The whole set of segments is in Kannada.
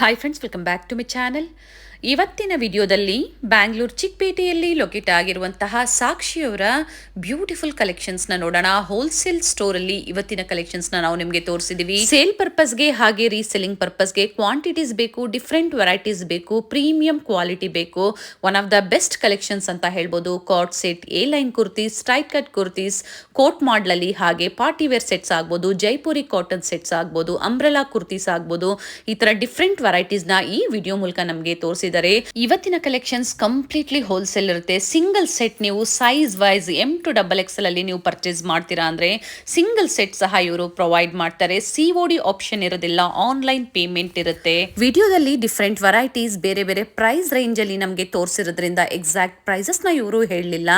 Hi friends, welcome back to my channel. ಇವತ್ತಿನ ವಿಡಿಯೋದಲ್ಲಿ ಬ್ಯಾಂಗ್ಳೂರ್ ಚಿಕ್ಕಪೇಟೆಯಲ್ಲಿ ಲೊಕೇಟ್ ಆಗಿರುವಂತಹ ಸಾಕ್ಷಿಯವರ ಬ್ಯೂಟಿಫುಲ್ ಕಲೆಕ್ಷನ್ಸ್ನ ನೋಡೋಣ. ಹೋಲ್ಸೇಲ್ ಸ್ಟೋರಲ್ಲಿ ಇವತ್ತಿನ ಕಲೆಕ್ಷನ್ಸ್ನ ನಾವು ನಿಮಗೆ ತೋರಿಸಿದ್ದೀವಿ. ಸೇಲ್ ಪರ್ಪಸ್ಗೆ ಹಾಗೆ ರೀಸೆಲ್ಲಿಂಗ್ ಪರ್ಪಸ್ಗೆ ಕ್ವಾಂಟಿಟೀಸ್ ಬೇಕು, ಡಿಫ್ರೆಂಟ್ ವೆರೈಟೀಸ್ ಬೇಕು, ಪ್ರೀಮಿಯಂ ಕ್ವಾಲಿಟಿ ಬೇಕು. One of the best collections ಅಂತ ಹೇಳ್ಬೋದು. Co-ord set, A line kurtis, straight cut kurtis, coat ಮಾಡಲಲ್ಲಿ, ಹಾಗೆ ಪಾರ್ಟಿ ವೇರ್ ಸೆಟ್ಸ್ ಆಗ್ಬೋದು, ಜೈಪುರಿ ಕಾಟನ್ ಸೆಟ್ಸ್ ಆಗ್ಬೋದು, ಅಂಬ್ರೆಲಾ ಕುರ್ತೀಸ್ ಆಗ್ಬೋದು. ಈ ತರ ಡಿಫ್ರೆಂಟ್ ವೆರೈಟೀಸ್ ನ ಈ ವಿಡಿಯೋ ಮೂಲಕ ನಮಗೆ ತೋರಿಸಿದ್ದಾರೆ. ಇವತ್ತಿನ ಕಲೆಕ್ಷನ್ಸ್ ಕಂಪ್ಲೀಟ್ಲಿ ಹೋಲ್ಸೇಲ್ ಇರುತ್ತೆ. ಸಿಂಗಲ್ ಸೆಟ್ ನೀವು size wise M to XXL ಅಲ್ಲಿ ನೀವು ಪರ್ಚೇಸ್ ಮಾಡ್ತೀರಾ ಅಂದ್ರೆ ಸಿಂಗಲ್ ಸೆಟ್ ಸಹ ಇವರು ಪ್ರೊವೈಡ್ ಮಾಡ್ತಾರೆ. COD ಆಪ್ಷನ್ ಇರೋದಿಲ್ಲ, ಆನ್ಲೈನ್ ಪೇಮೆಂಟ್ ಇರುತ್ತೆ. ವಿಡಿಯೋದಲ್ಲಿ ಡಿಫ್ರೆಂಟ್ ವೆರೈಟೀಸ್ ಬೇರೆ ಬೇರೆ ಪ್ರೈಸ್ ರೇಂಜ್ ಅಲ್ಲಿ ನಮಗೆ ತೋರಿಸಿರೋದ್ರಿಂದ ಎಕ್ಸಾಕ್ಟ್ ಪ್ರೈಸಸ್ ನ ಇವರು ಹೇಳಲಿಲ್ಲ.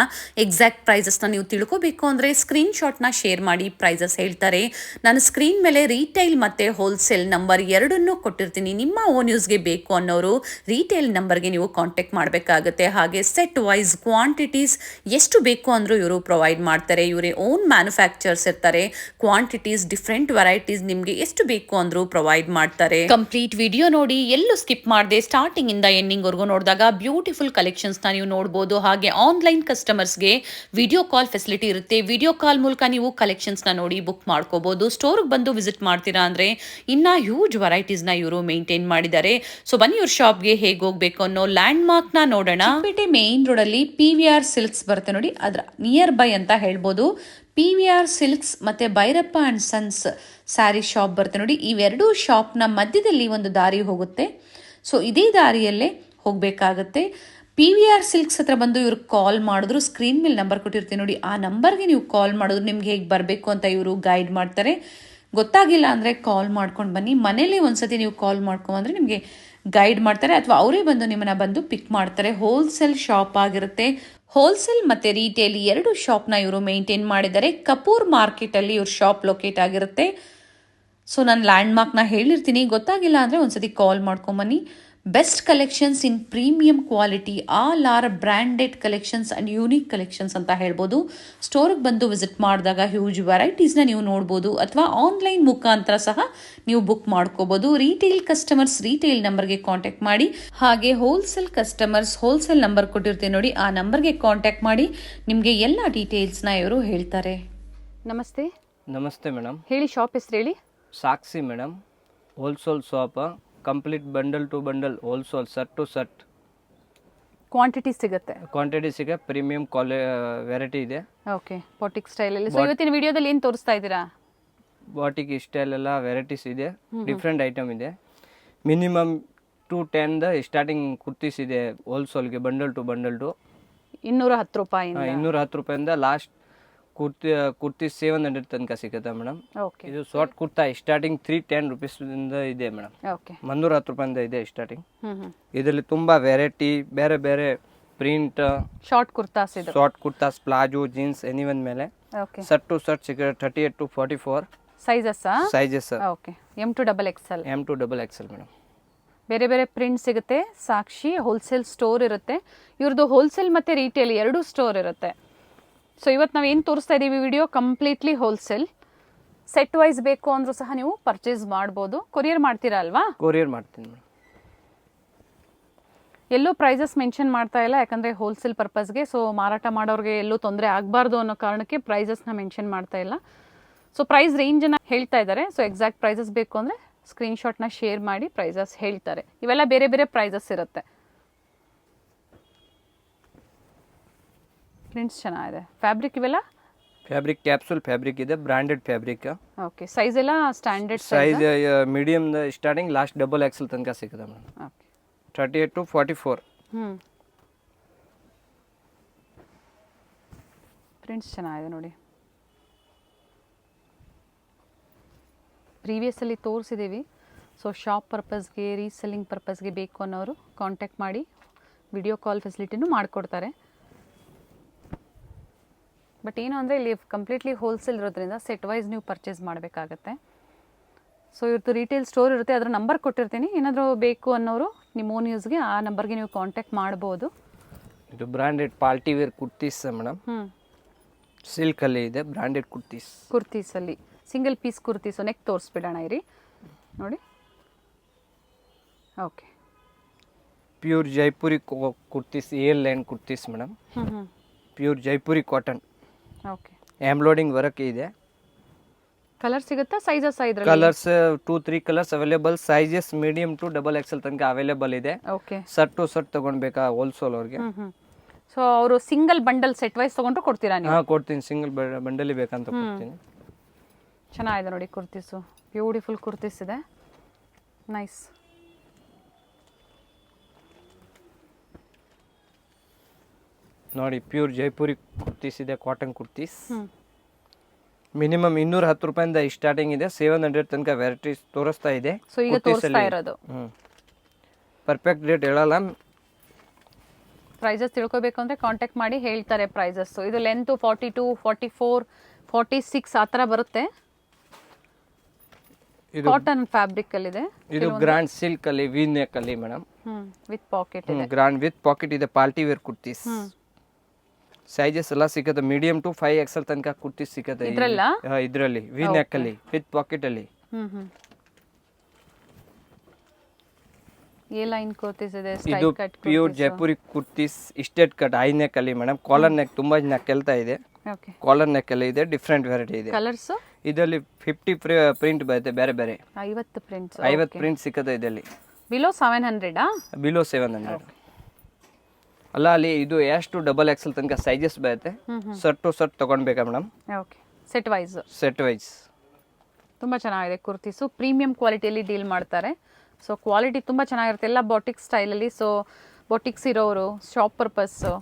ಎಕ್ಸಾಕ್ಟ್ ಪ್ರೈಸಸ್ ನ ನೀವು ತಿಳ್ಕೋಬೇಕು ಅಂದ್ರೆ ಸ್ಕ್ರೀನ್ ಶಾಟ್ ನ ಶೇರ್ ಮಾಡಿ ಪ್ರೈಸಸ್ ಹೇಳ್ತಾರೆ. ನಾನು ಸ್ಕ್ರೀನ್ ಮೇಲೆ ರೀಟೈಲ್ ಮತ್ತೆ ಹೋಲ್ಸೇಲ್ ನಂಬರ್ ಎರಡನ್ನೂ ಕೊಟ್ಟಿರ್ತೀನಿ. ನಿಮ್ಮ ಓನ್ ಯೂಸ್ಗೆ ಬೇಕು ಅನ್ನೋರು ರೀಟೇಲ್ ನಂಬರ್ಗೆ ನೀವು ಕಾಂಟ್ಯಾಕ್ಟ್ ಮಾಡಬೇಕಾಗುತ್ತೆ. ಹಾಗೆ ಸೆಟ್ ವೈಸ್ ಕ್ವಾಂಟಿಟೀಸ್ ಎಷ್ಟು ಬೇಕು ಅಂದ್ರೂ ಇವರು ಪ್ರೊವೈಡ್ ಮಾಡ್ತಾರೆ. ಇವರೇ ಓನ್ ಮ್ಯಾನುಫ್ಯಾಕ್ಚರ್ಸ್ ಇರ್ತಾರೆ. ಕ್ವಾಂಟಿಟೀಸ್ ಡಿಫ್ರೆಂಟ್ ವೆರೈಟೀಸ್ ನಿಮಗೆ ಎಷ್ಟು ಬೇಕು ಅಂದ್ರೂ ಪ್ರೊವೈಡ್ ಮಾಡ್ತಾರೆ. ಕಂಪ್ಲೀಟ್ ವಿಡಿಯೋ ನೋಡಿ, ಎಲ್ಲೂ ಸ್ಕಿಪ್ ಮಾಡದೆ ಸ್ಟಾರ್ಟಿಂಗ್ ಇಂದ ಎಂಡಿಂಗ್ ವರೆಗೂ ನೋಡಿದಾಗ ಬ್ಯೂಟಿಫುಲ್ ಕಲೆಕ್ಷನ್ಸ್ ನ ನೀವು ನೋಡಬಹುದು. ಹಾಗೆ ಆನ್ಲೈನ್ ಕಸ್ಟಮರ್ಸ್ಗೆ ವಿಡಿಯೋ ಕಾಲ್ ಫೆಸಿಲಿಟಿ ಇರುತ್ತೆ. ವಿಡಿಯೋ ಕಾಲ್ ಮೂಲಕ ನೀವು ಕಲೆಕ್ಷನ್ಸ್ ನ ನೋಡಿ ಬುಕ್ ಮಾಡ್ಕೋಬಹುದು. ಸ್ಟೋರ್ಗೆ ಬಂದು ವಿಸಿಟ್ ಮಾಡ್ತೀರಾ ಅಂದ್ರೆ ಇನ್ನ ಹ್ಯೂಜ್ ವೆರೈಟೀಸ್ ನ ಇವರು ಮೇಂಟೈನ್ ಮಾಡಿದ್ದಾರೆ. ಸೊ ಬನ್ನಿ ಇವ್ರ ಶಾಪ್ಗೆ ಹೇಗೆ ಹೋಗ್ಬೇಕು ಅನ್ನೋ ಲ್ಯಾಂಡ್ ಮಾರ್ಕ್ ನ ನೋಡೋಣ. ಚಿಕ್ಕಪೇಟೆ ಮೇನ್ ರೋಡ್ ಅಲ್ಲಿ PVR ಸಿಲ್ಕ್ಸ್ ಬರುತ್ತೆ ನೋಡಿ, ಅದ್ರ ನಿಯರ್ ಬೈ ಅಂತ ಹೇಳ್ಬೋದು. PVR ಸಿಲ್ಕ್ಸ್ ಮತ್ತೆ Bhyrappa and sons sari shop ಬರುತ್ತೆ ನೋಡಿ. ಇವೆರಡೂ ಶಾಪ್ ನ ಮಧ್ಯದಲ್ಲಿ ಒಂದು ದಾರಿ ಹೋಗುತ್ತೆ. ಸೊ ಇದೇ ದಾರಿಯಲ್ಲೇ ಹೋಗ್ಬೇಕಾಗತ್ತೆ. PVR ಸಿಲ್ಕ್ಸ್ ಹತ್ರ ಬಂದು ಇವ್ರು ಕಾಲ್ ಮಾಡಿದ್ರು, ಸ್ಕ್ರೀನ್ ಮೇಲೆ ನಂಬರ್ ಕೊಟ್ಟಿರ್ತೀನಿ ನೋಡಿ, ಆ ನಂಬರ್ಗೆ ನೀವು ಕಾಲ್ ಮಾಡಿದ್ರು ನಿಮ್ಗೆ ಹೇಗೆ ಬರಬೇಕು ಅಂತ ಇವರು ಗೈಡ್ ಮಾಡ್ತಾರೆ. ಗೊತ್ತಾಗಿಲ್ಲ ಅಂದರೆ ಕಾಲ್ ಮಾಡ್ಕೊಂಡು ಬನ್ನಿ. ಮನೇಲಿ ಒಂದ್ಸತಿ ನೀವು ಕಾಲ್ ಮಾಡ್ಕೊಂಡ್ಬಂದ್ರೆ ನಿಮಗೆ ಗೈಡ್ ಮಾಡ್ತಾರೆ, ಅಥವಾ ಅವರೇ ಬಂದು ನಿಮ್ಮನ್ನ ಬಂದು ಪಿಕ್ ಮಾಡ್ತಾರೆ. ಹೋಲ್ಸೇಲ್ ಶಾಪ್ ಆಗಿರುತ್ತೆ. ಹೋಲ್ಸೇಲ್ ಮತ್ತೆ ರೀಟೇಲ್ ಎರಡು ಶಾಪ್ನ ಇವರು ಮೇಂಟೈನ್ ಮಾಡಿದ್ದಾರೆ. ಕಪೂರ್ ಮಾರ್ಕೆಟ್ ಅಲ್ಲಿ ಇವ್ರ ಶಾಪ್ ಲೊಕೇಟ್ ಆಗಿರುತ್ತೆ. ಸೊ ನಾನು ಲ್ಯಾಂಡ್ ಮಾರ್ಕ್ನ ಹೇಳಿರ್ತೀನಿ, ಗೊತ್ತಾಗಿಲ್ಲ ಅಂದರೆ ಒಂದ್ಸತಿ ಕಾಲ್ ಮಾಡ್ಕೊಂಬನ್ನಿ. Best collections in premium quality, all are branded collections and unique collections ಅಂತ ಹೇಳ್ಬೋದು. ಸ್ಟೋರ್ಗೆ ಬಂದು ವಿಸಿಟ್ ಮಾಡಿದಾಗ ಹ್ಯೂಜ್ ವೆರೈಟೀಸ್ನ ನೀವು ನೋಡ್ಬೋದು, ಅಥವಾ ಆನ್ಲೈನ್ ಮುಖಾಂತರ ಸಹ ನೀವು ಬುಕ್ ಮಾಡ್ಕೋಬೋದು. ರೀಟೇಲ್ ಕಸ್ಟಮರ್ಸ್ ರೀಟೇಲ್ ನಂಬರ್ಗೆ ಕಾಂಟ್ಯಾಕ್ಟ್ ಮಾಡಿ. ಹಾಗೆ ಹೋಲ್ಸೇಲ್ ಕಸ್ಟಮರ್ಸ್ ಹೋಲ್ಸೇಲ್ ನಂಬರ್ ಕೊಟ್ಟಿರ್ತೀನಿ ನೋಡಿ, ಆ ನಂಬರ್ಗೆ ಕಾಂಟ್ಯಾಕ್ಟ್ ಮಾಡಿ ನಿಮಗೆ ಎಲ್ಲ ಡೀಟೇಲ್ಸ್ನ ಇವರು ಹೇಳ್ತಾರೆ. ನಮಸ್ತೆ. ನಮಸ್ತೆ ಮೇಡಮ್. ಹೇಳಿ, ಶಾಪ್ ಹೆಸರು ಹೇಳಿ. Sakshi madam, wholesale shop. Complete bundle to bundle wholesale, set to set quantity ಸಿಗುತ್ತೆ. ಕ್ವಾಂಟಿಟಿ ಸಿಗ ಪ್ರೀಮಿಯಂ ವೆರೈಟಿ ಇದೆ. ಓಕೆ, ಬಾಟಿಕ್ ಸ್ಟೈಲಲ್ಲಿ. ಸೊ ಇವತ್ತಿನ ವಿಡಿಯೋದಲ್ಲಿ ಏನು ತೋರಿಸ್ತಾ ಇದ್ದೀರಾ? ಬಾಟಿಕ್ ಸ್ಟೈಲ್ ಎಲ್ಲ ವೆರೈಟೀಸ್ ಇದೆ, ಡಿಫ್ರೆಂಟ್ ಐಟಮ್ ಇದೆ. ಮಿನಿಮಮ್ 210 ಸ್ಟಾರ್ಟಿಂಗ್ ಕುರ್ತೀಸ್ ಇದೆ ಹೋಲ್ಸೇಲ್ಗೆ. ಬಂಡಲ್ ಟು 210 ರೂಪಾಯಿ. 210 ರೂಪಾಯಿಂದ ಲಾಸ್ಟ್ ಕುರ್ತಿ 700 ತನಕ ಸಿಗುತ್ತೆ ಮೇಡಮ್. ಓಕೆ, ಇದು ಶಾರ್ಟ್ ಕುರ್ತಾ ಸ್ಟಾರ್ಟಿಂಗ್ 310 rupees ಇದೆ ಮೇಡಮ್. ಓಕೆ, 110 ರೂಪಾಯಿಂದ ಇದೆ ಸ್ಟಾರ್ಟಿಂಗ್. ಇದರಲ್ಲಿ ತುಂಬಾ ವೆರೈಟಿ, ಬೇರೆ ಬೇರೆ ಪ್ರಿಂಟ್ ಶಾರ್ಟ್ ಕುರ್ತಾಸ್ ಇದು. Short kurtas, palazzo, jeans anyone ಮೇಲೆ ಓಕೆ, ಸೆಟ್ ಟು ಸೆಟ್ ಸಿಗುತ್ತೆ. 38 to 44 sizes. Sizes. Okay, M to XXL. M to XXL madam. ಬೇರೆ ಬೇರೆ ಪ್ರಿಂಟ್ ಸಿಗುತ್ತೆ. ಸಾಕ್ಷಿ ಹೋಲ್ಸೇಲ್ ಸ್ಟೋರ್ ಇರುತ್ತೆ. ಇವ್ರದ್ದು ಹೋಲ್ಸೇಲ್ ಮತ್ತೆ ರೀಟೇಲ್ ಎರಡೂ ಸ್ಟೋರ್ ಇರುತ್ತೆ. ಸೊ ಇವತ್ತು ನಾವು ಏನು ತೋರಿಸ್ತಾ ಇದ್ದೀವಿ video completely wholesale. Set wise ಬೇಕು ಅಂದ್ರೂ ಸಹ ನೀವು ಪರ್ಚೇಸ್ ಮಾಡ್ಬೋದು. ಕೊರಿಯರ್ ಮಾಡ್ತೀರಾ ಅಲ್ವಾ? ಕೊರಿಯರ್ ಮಾಡ್ತೀನಿ ಮೇಡಮ್. ಎಲ್ಲೂ ಪ್ರೈಸಸ್ ಮೆನ್ಷನ್ ಮಾಡ್ತಾ ಇಲ್ಲ, ಯಾಕಂದರೆ ಹೋಲ್ಸೇಲ್ ಪರ್ಪಸ್ಗೆ. ಸೊ ಮಾರಾಟ ಮಾಡೋರಿಗೆ ಎಲ್ಲೂ ತೊಂದರೆ ಆಗಬಾರ್ದು ಅನ್ನೋ ಕಾರಣಕ್ಕೆ ಪ್ರೈಸಸ್ನ ಮೆನ್ಷನ್ ಮಾಡ್ತಾ ಇಲ್ಲ. ಸೊ ಪ್ರೈಸ್ ರೇಂಜನ್ನು ಹೇಳ್ತಾ ಇದ್ದಾರೆ. ಸೊ ಎಕ್ಸಾಕ್ಟ್ ಪ್ರೈಸಸ್ ಬೇಕು ಅಂದರೆ ಸ್ಕ್ರೀನ್ಶಾಟ್ನ ಶೇರ್ ಮಾಡಿ ಪ್ರೈಸಸ್ ಹೇಳ್ತಾರೆ. ಇವೆಲ್ಲ ಬೇರೆ ಬೇರೆ ಪ್ರೈಸಸ್ ಇರುತ್ತೆ. ಪ್ರಿಂಟ್ಸ್ ಚೆನ್ನಾಗಿದೆ. ಫ್ಯಾಬ್ರಿಕ್ ಇವೆಲ್ಲ ಫ್ಯಾಬ್ರಿಕ್ ಕ್ಯಾಪ್ಸೂಲ್ ಫ್ಯಾಬ್ರಿಕ್ ಇದೆ, ಬ್ರಾಂಡೆಡ್ ಫ್ಯಾಬ್ರಿಕ್. ಓಕೆ, ಸೈಜ್ ಎಲ್ಲ standard size medium starting last XXL ತನಕ ಸಿಗುತ್ತೆ ಮೇಡಮ್. Okay, 38 to 44. ಪ್ರಿಂಟ್ಸ್ ಚೆನ್ನಾಗಿದೆ ನೋಡಿ. ಪ್ರೀವಿಯಸ್ಸಲ್ಲಿ ತೋರಿಸಿದ್ದೀವಿ. ಸೊ ಶಾಪ್ ಪರ್ಪಸ್ಗೆ, ರೀಸೆಲ್ಲಿಂಗ್ ಪರ್ಪಸ್ಗೆ ಬೇಕು ಅನ್ನೋರು ಕಾಂಟ್ಯಾಕ್ಟ್ ಮಾಡಿ. ವಿಡಿಯೋ ಕಾಲ್ ಫೆಸಿಲಿಟಿನೂ ಮಾಡಿಕೊಡ್ತಾರೆ. ಬಟ್ ಏನು ಅಂದರೆ ಇಲ್ಲಿ ಕಂಪ್ಲೀಟ್ಲಿ ಹೋಲ್ಸೇಲ್ ಇರೋದ್ರಿಂದ ಸೆಟ್ ವೈಸ್ ನೀವು ಪರ್ಚೇಸ್ ಮಾಡಬೇಕಾಗತ್ತೆ. ಸೊ ಇವ್ರದ್ದು ರಿಟೇಲ್ ಸ್ಟೋರ್ ಇರುತ್ತೆ, ಅದರ ನಂಬರ್ ಕೊಟ್ಟಿರ್ತೀನಿ. ಏನಾದರೂ ಬೇಕು ಅನ್ನೋರು ನಿಮ್ಮ ಓನ್ ಯೂಸ್ಗೆ ಆ ನಂಬರ್ಗೆ ನೀವು ಕಾಂಟ್ಯಾಕ್ಟ್ ಮಾಡ್ಬೋದು. ಇದು branded party wear kurtis madam. ಸಿಲ್ಕಲ್ಲಿ ಇದೆ ಬ್ರಾಂಡೆಡ್ ಕುರ್ತೀಸಲ್ಲಿ ಸಿಂಗಲ್ ಪೀಸ್ ಕುರ್ತೀಸು. ನೆಕ್ ತೋರಿಸ್ಬಿಡೋಣ ಇರಿ ನೋಡಿ. Okay. Pure Jaipuri kurtis, air line kurtis madam. Pure Jaipuri cotton, okay. Embroidering work ಇದೆ. ಕಲರ್ ಸಿಗುತ್ತಾ? ಸೈಜಸ್ ಇದ್ರಲ್ಲಿ? Colours 2-3 colours available. Sizes medium to XXL ತನಕ ಅವೈಲೇಬಲ್ ಇದೆ. ಓಕೆ. ಸಟ್ ಟು ಸಟ್ ತಗೊಳ್ಬೇಕಾ ಹೋಲ್ಸೇಲ್ ಅವ್ರಿಗೆ? ಸೊ ಅವರು ಸಿಂಗಲ್ ಬಂಡಲ್ ಸೆಟ್ ವೈಸ್ ತಗೊಂಡ್ರು ಕೊಡ್ತೀರಾ ನೀವು? ಹಾಂ, ಕೊಡ್ತೀನಿ. ಸಿಂಗಲ್ ಬಂಡಲಿ ಬೇಕಂತ ಕೊಡ್ತೀನಿ. ಚೆನ್ನಾಗಿದೆ ನೋಡಿ ಕುರ್ತೀಸು, ಬ್ಯೂಟಿಫುಲ್ ಕುರ್ತೀಸ್ ಇದೆ, ನೈಸ್. ನೋಡಿ, ಪ್ಯೂರ್ ಜೈಪುರಿ ಕುರ್ತೀಸ್ ಇದೆ, ಕಾಟನ್ ಕುರ್ತೀಸ್. ಮಿನಿಮಮ್ 210 ರೂಪಾಯಿಂದ ಸ್ಟಾರ್ಟಿಂಗ್ ಇದೆ, 700 ತನಕ ವೆರೈಟೀಸ್ ತೋರಿಸ್ತಾ ಇದೆ. ಸೊ ಈಗ ತೋರಿಸ್ತಾ ಇರೋದು ಪರ್ಫೆಕ್ಟ್ ರೇಟ್ ಹೇಳಲ್ಲ. ಪ್ರೈಸಸ್ ತಿಳ್ಕೊಬೇಕು ಅಂದರೆ ಕಾಂಟ್ಯಾಕ್ಟ್ ಮಾಡಿ ಹೇಳ್ತಾರೆ ಪ್ರೈಸಸ್ಸು. ಇದು ಲೆಂತು 42, 44, 46 ಆ ಥರ ಬರುತ್ತೆ. ಇದು ಕಾಟನ್ ಫ್ಯಾಬ್ರಿಕ್ ಅಲ್ಲಿ ಇದೆ. ಇದು ಗ್ರ್ಯಾಂಡ್ ಸಿಲ್ಕ್ ಅಲ್ಲಿ ವಿ ನೆಕ್ ಅಲ್ಲಿ ಮೇಡಮ್. ವಿತ್ ಪಾಕೆಟ್ ಇದೆ. ಗ್ರ್ಯಾಂಡ್ ವಿತ್ ಪಾಕೆಟ್ ಇದೆ, ಪಾರ್ಟಿ ವೇರ್ ಕುರ್ತೀಸ್. ಸೈಜಸ್ ಎಲ್ಲ ಸಿಗುತ್ತೆ, ಮೀಡಿಯಂ ಟು 5XL ತನಕ ಕುರ್ತೀಸ್ ಸಿಗುತ್ತೆ ಇದರಲ್ಲಿ. ವಿ ನೆಕ್ ಅಲ್ಲಿ ವಿತ್ ಪಾಕೆಟ್ ಅಲ್ಲಿ. ಎ ಲೈನ್ ಕುರ್ತೀಸ್ ಇದೆ. ಇದು pure Jaipuri kurtis, state cut high neck ಅಲ್ಲಿ ಮೇಡಮ್. ಕಾಲರ್ ನೆಕ್ ತುಂಬಾ ಜನ ಕೇಳ್ತಾ ಇದೆ. ಓಕೆ. ಕಾಲರ್ ನೆಕ್ ಅಲ್ಲಿ ಇದೆ, ಡಿಫ್ರೆಂಟ್ ವೆರೈಟಿ ಇದೆ. ಕಲರ್ಸ್ ಇದರಲ್ಲಿ 50 ಪ್ರಿಂಟ್ ಬರುತ್ತೆ, ಬೇರೆ ಬೇರೆ 50 ಪ್ರಿಂಟ್ಸ್. 50 ಪ್ರಿಂಟ್ ಸಿಗುತ್ತೆ ಇದರಲ್ಲಿ. ಬಿಲೋ 700 ಬಿಲೋ 700 ಅಲ್ಲ, ಅಲ್ಲಿ ಇದು ಎಷ್ಟು XXL ತನಕ ಸೈಜಸ್ ಬರುತ್ತೆ. ಸಟ್ ಟು ಸಟ್ ತಗೊಳ್ಬೇಕಾ madam? Okay. Set wise. Set wise ತುಂಬ ಚೆನ್ನಾಗಿದೆ ಕುರ್ತೀಸು, ಪ್ರೀಮಿಯಂ ಕ್ವಾಲಿಟಿಯಲ್ಲಿ ಡೀಲ್ ಮಾಡ್ತಾರೆ. ಸೊ ಕ್ವಾಲಿಟಿ ತುಂಬ ಚೆನ್ನಾಗಿರುತ್ತೆ, ಎಲ್ಲ ಬಾಟಿಕ್ ಸ್ಟೈಲಲ್ಲಿ. ಸೊ ಬಾಟಿಕ್ಸ್ ಇರೋರು, ಶಾಪ್ ಪರ್ಪಸ್ಸು,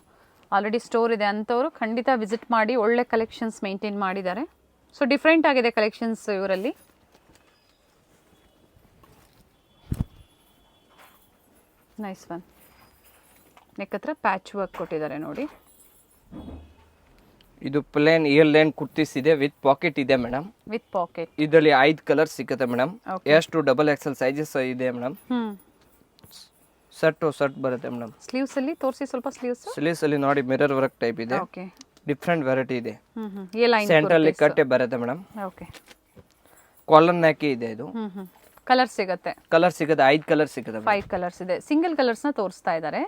ಆಲ್ರೆಡಿ ಸ್ಟೋರ್ ಇದೆ ಅಂಥವ್ರು ಖಂಡಿತ ವಿಸಿಟ್ ಮಾಡಿ. ಒಳ್ಳೆ ಕಲೆಕ್ಷನ್ಸ್ ಮೇಂಟೈನ್ ಮಾಡಿದ್ದಾರೆ. ಸೊ ಡಿಫ್ರೆಂಟ್ ಆಗಿದೆ ಕಲೆಕ್ಷನ್ಸ್ ಇವರಲ್ಲಿ. Nice one. ನೆಕ್ ಹತ್ರ ಪ್ಯಾಚ್ ವರ್ಕ್ ಕೊಟ್ಟಿದ್ದಾರೆ ನೋಡಿ. ಇದು ಪ್ಲೇನ್ ಇಯರ್ ಲೈನ್ ಕುರ್ತೀಸ್ ಇದೆ, ವಿತ್ ಪಾಕೆಟ್ ಇದೆ ಮೇಡಮ್. With pocket. ಇದರಲ್ಲಿ 5 ಕಲರ್ ಸಿಗುತ್ತೆ ಮೇಡಮ್. ಎಷ್ಟು XXL ಸೈಜಸ್ ಇದೆ ಮೇಡಮ್. ಸಟ್ ಟು ಸಟ್ ಬರುತ್ತೆ ಮೇಡಮ್. ಸ್ಲೀವ್ಸ್ ಅಲ್ಲಿ ತೋರಿಸಿ ಸ್ವಲ್ಪ. ಸ್ಲೀವ್ಸ್ ಅಲ್ಲಿ ನೋಡಿ, ಮಿರರ್ ವರ್ಕ್ ಟೈಪ್ ಇದೆ. ಓಕೆ. ಡಿಫ್ರೆಂಟ್ ವೆರೈಟಿ ಇದೆ. ಎ ಲೈನ್ ಸೆಂಟರ್ ಅಲ್ಲಿ ಕಟ್ಟೆ ಬರುತ್ತೆ ಮೇಡಮ್. ಓಕೆ. ಕಾಲರ್ ನೆಕ್ ಇದೆ ಇದು. ಕಲರ್ ಸಿಗುತ್ತೆ. ಕಲರ್ ಸಿಗುತ್ತೆ, 5 ಕಲರ್ ಸಿಗುತ್ತೆ. 5 ಕಲರ್ಸ್ ಇದೆ. ಸಿಂಗಲ್ ಕಲರ್ಸ್ ನ ತೋರಿಸ್ತಾ ಇದ್ದಾರೆ.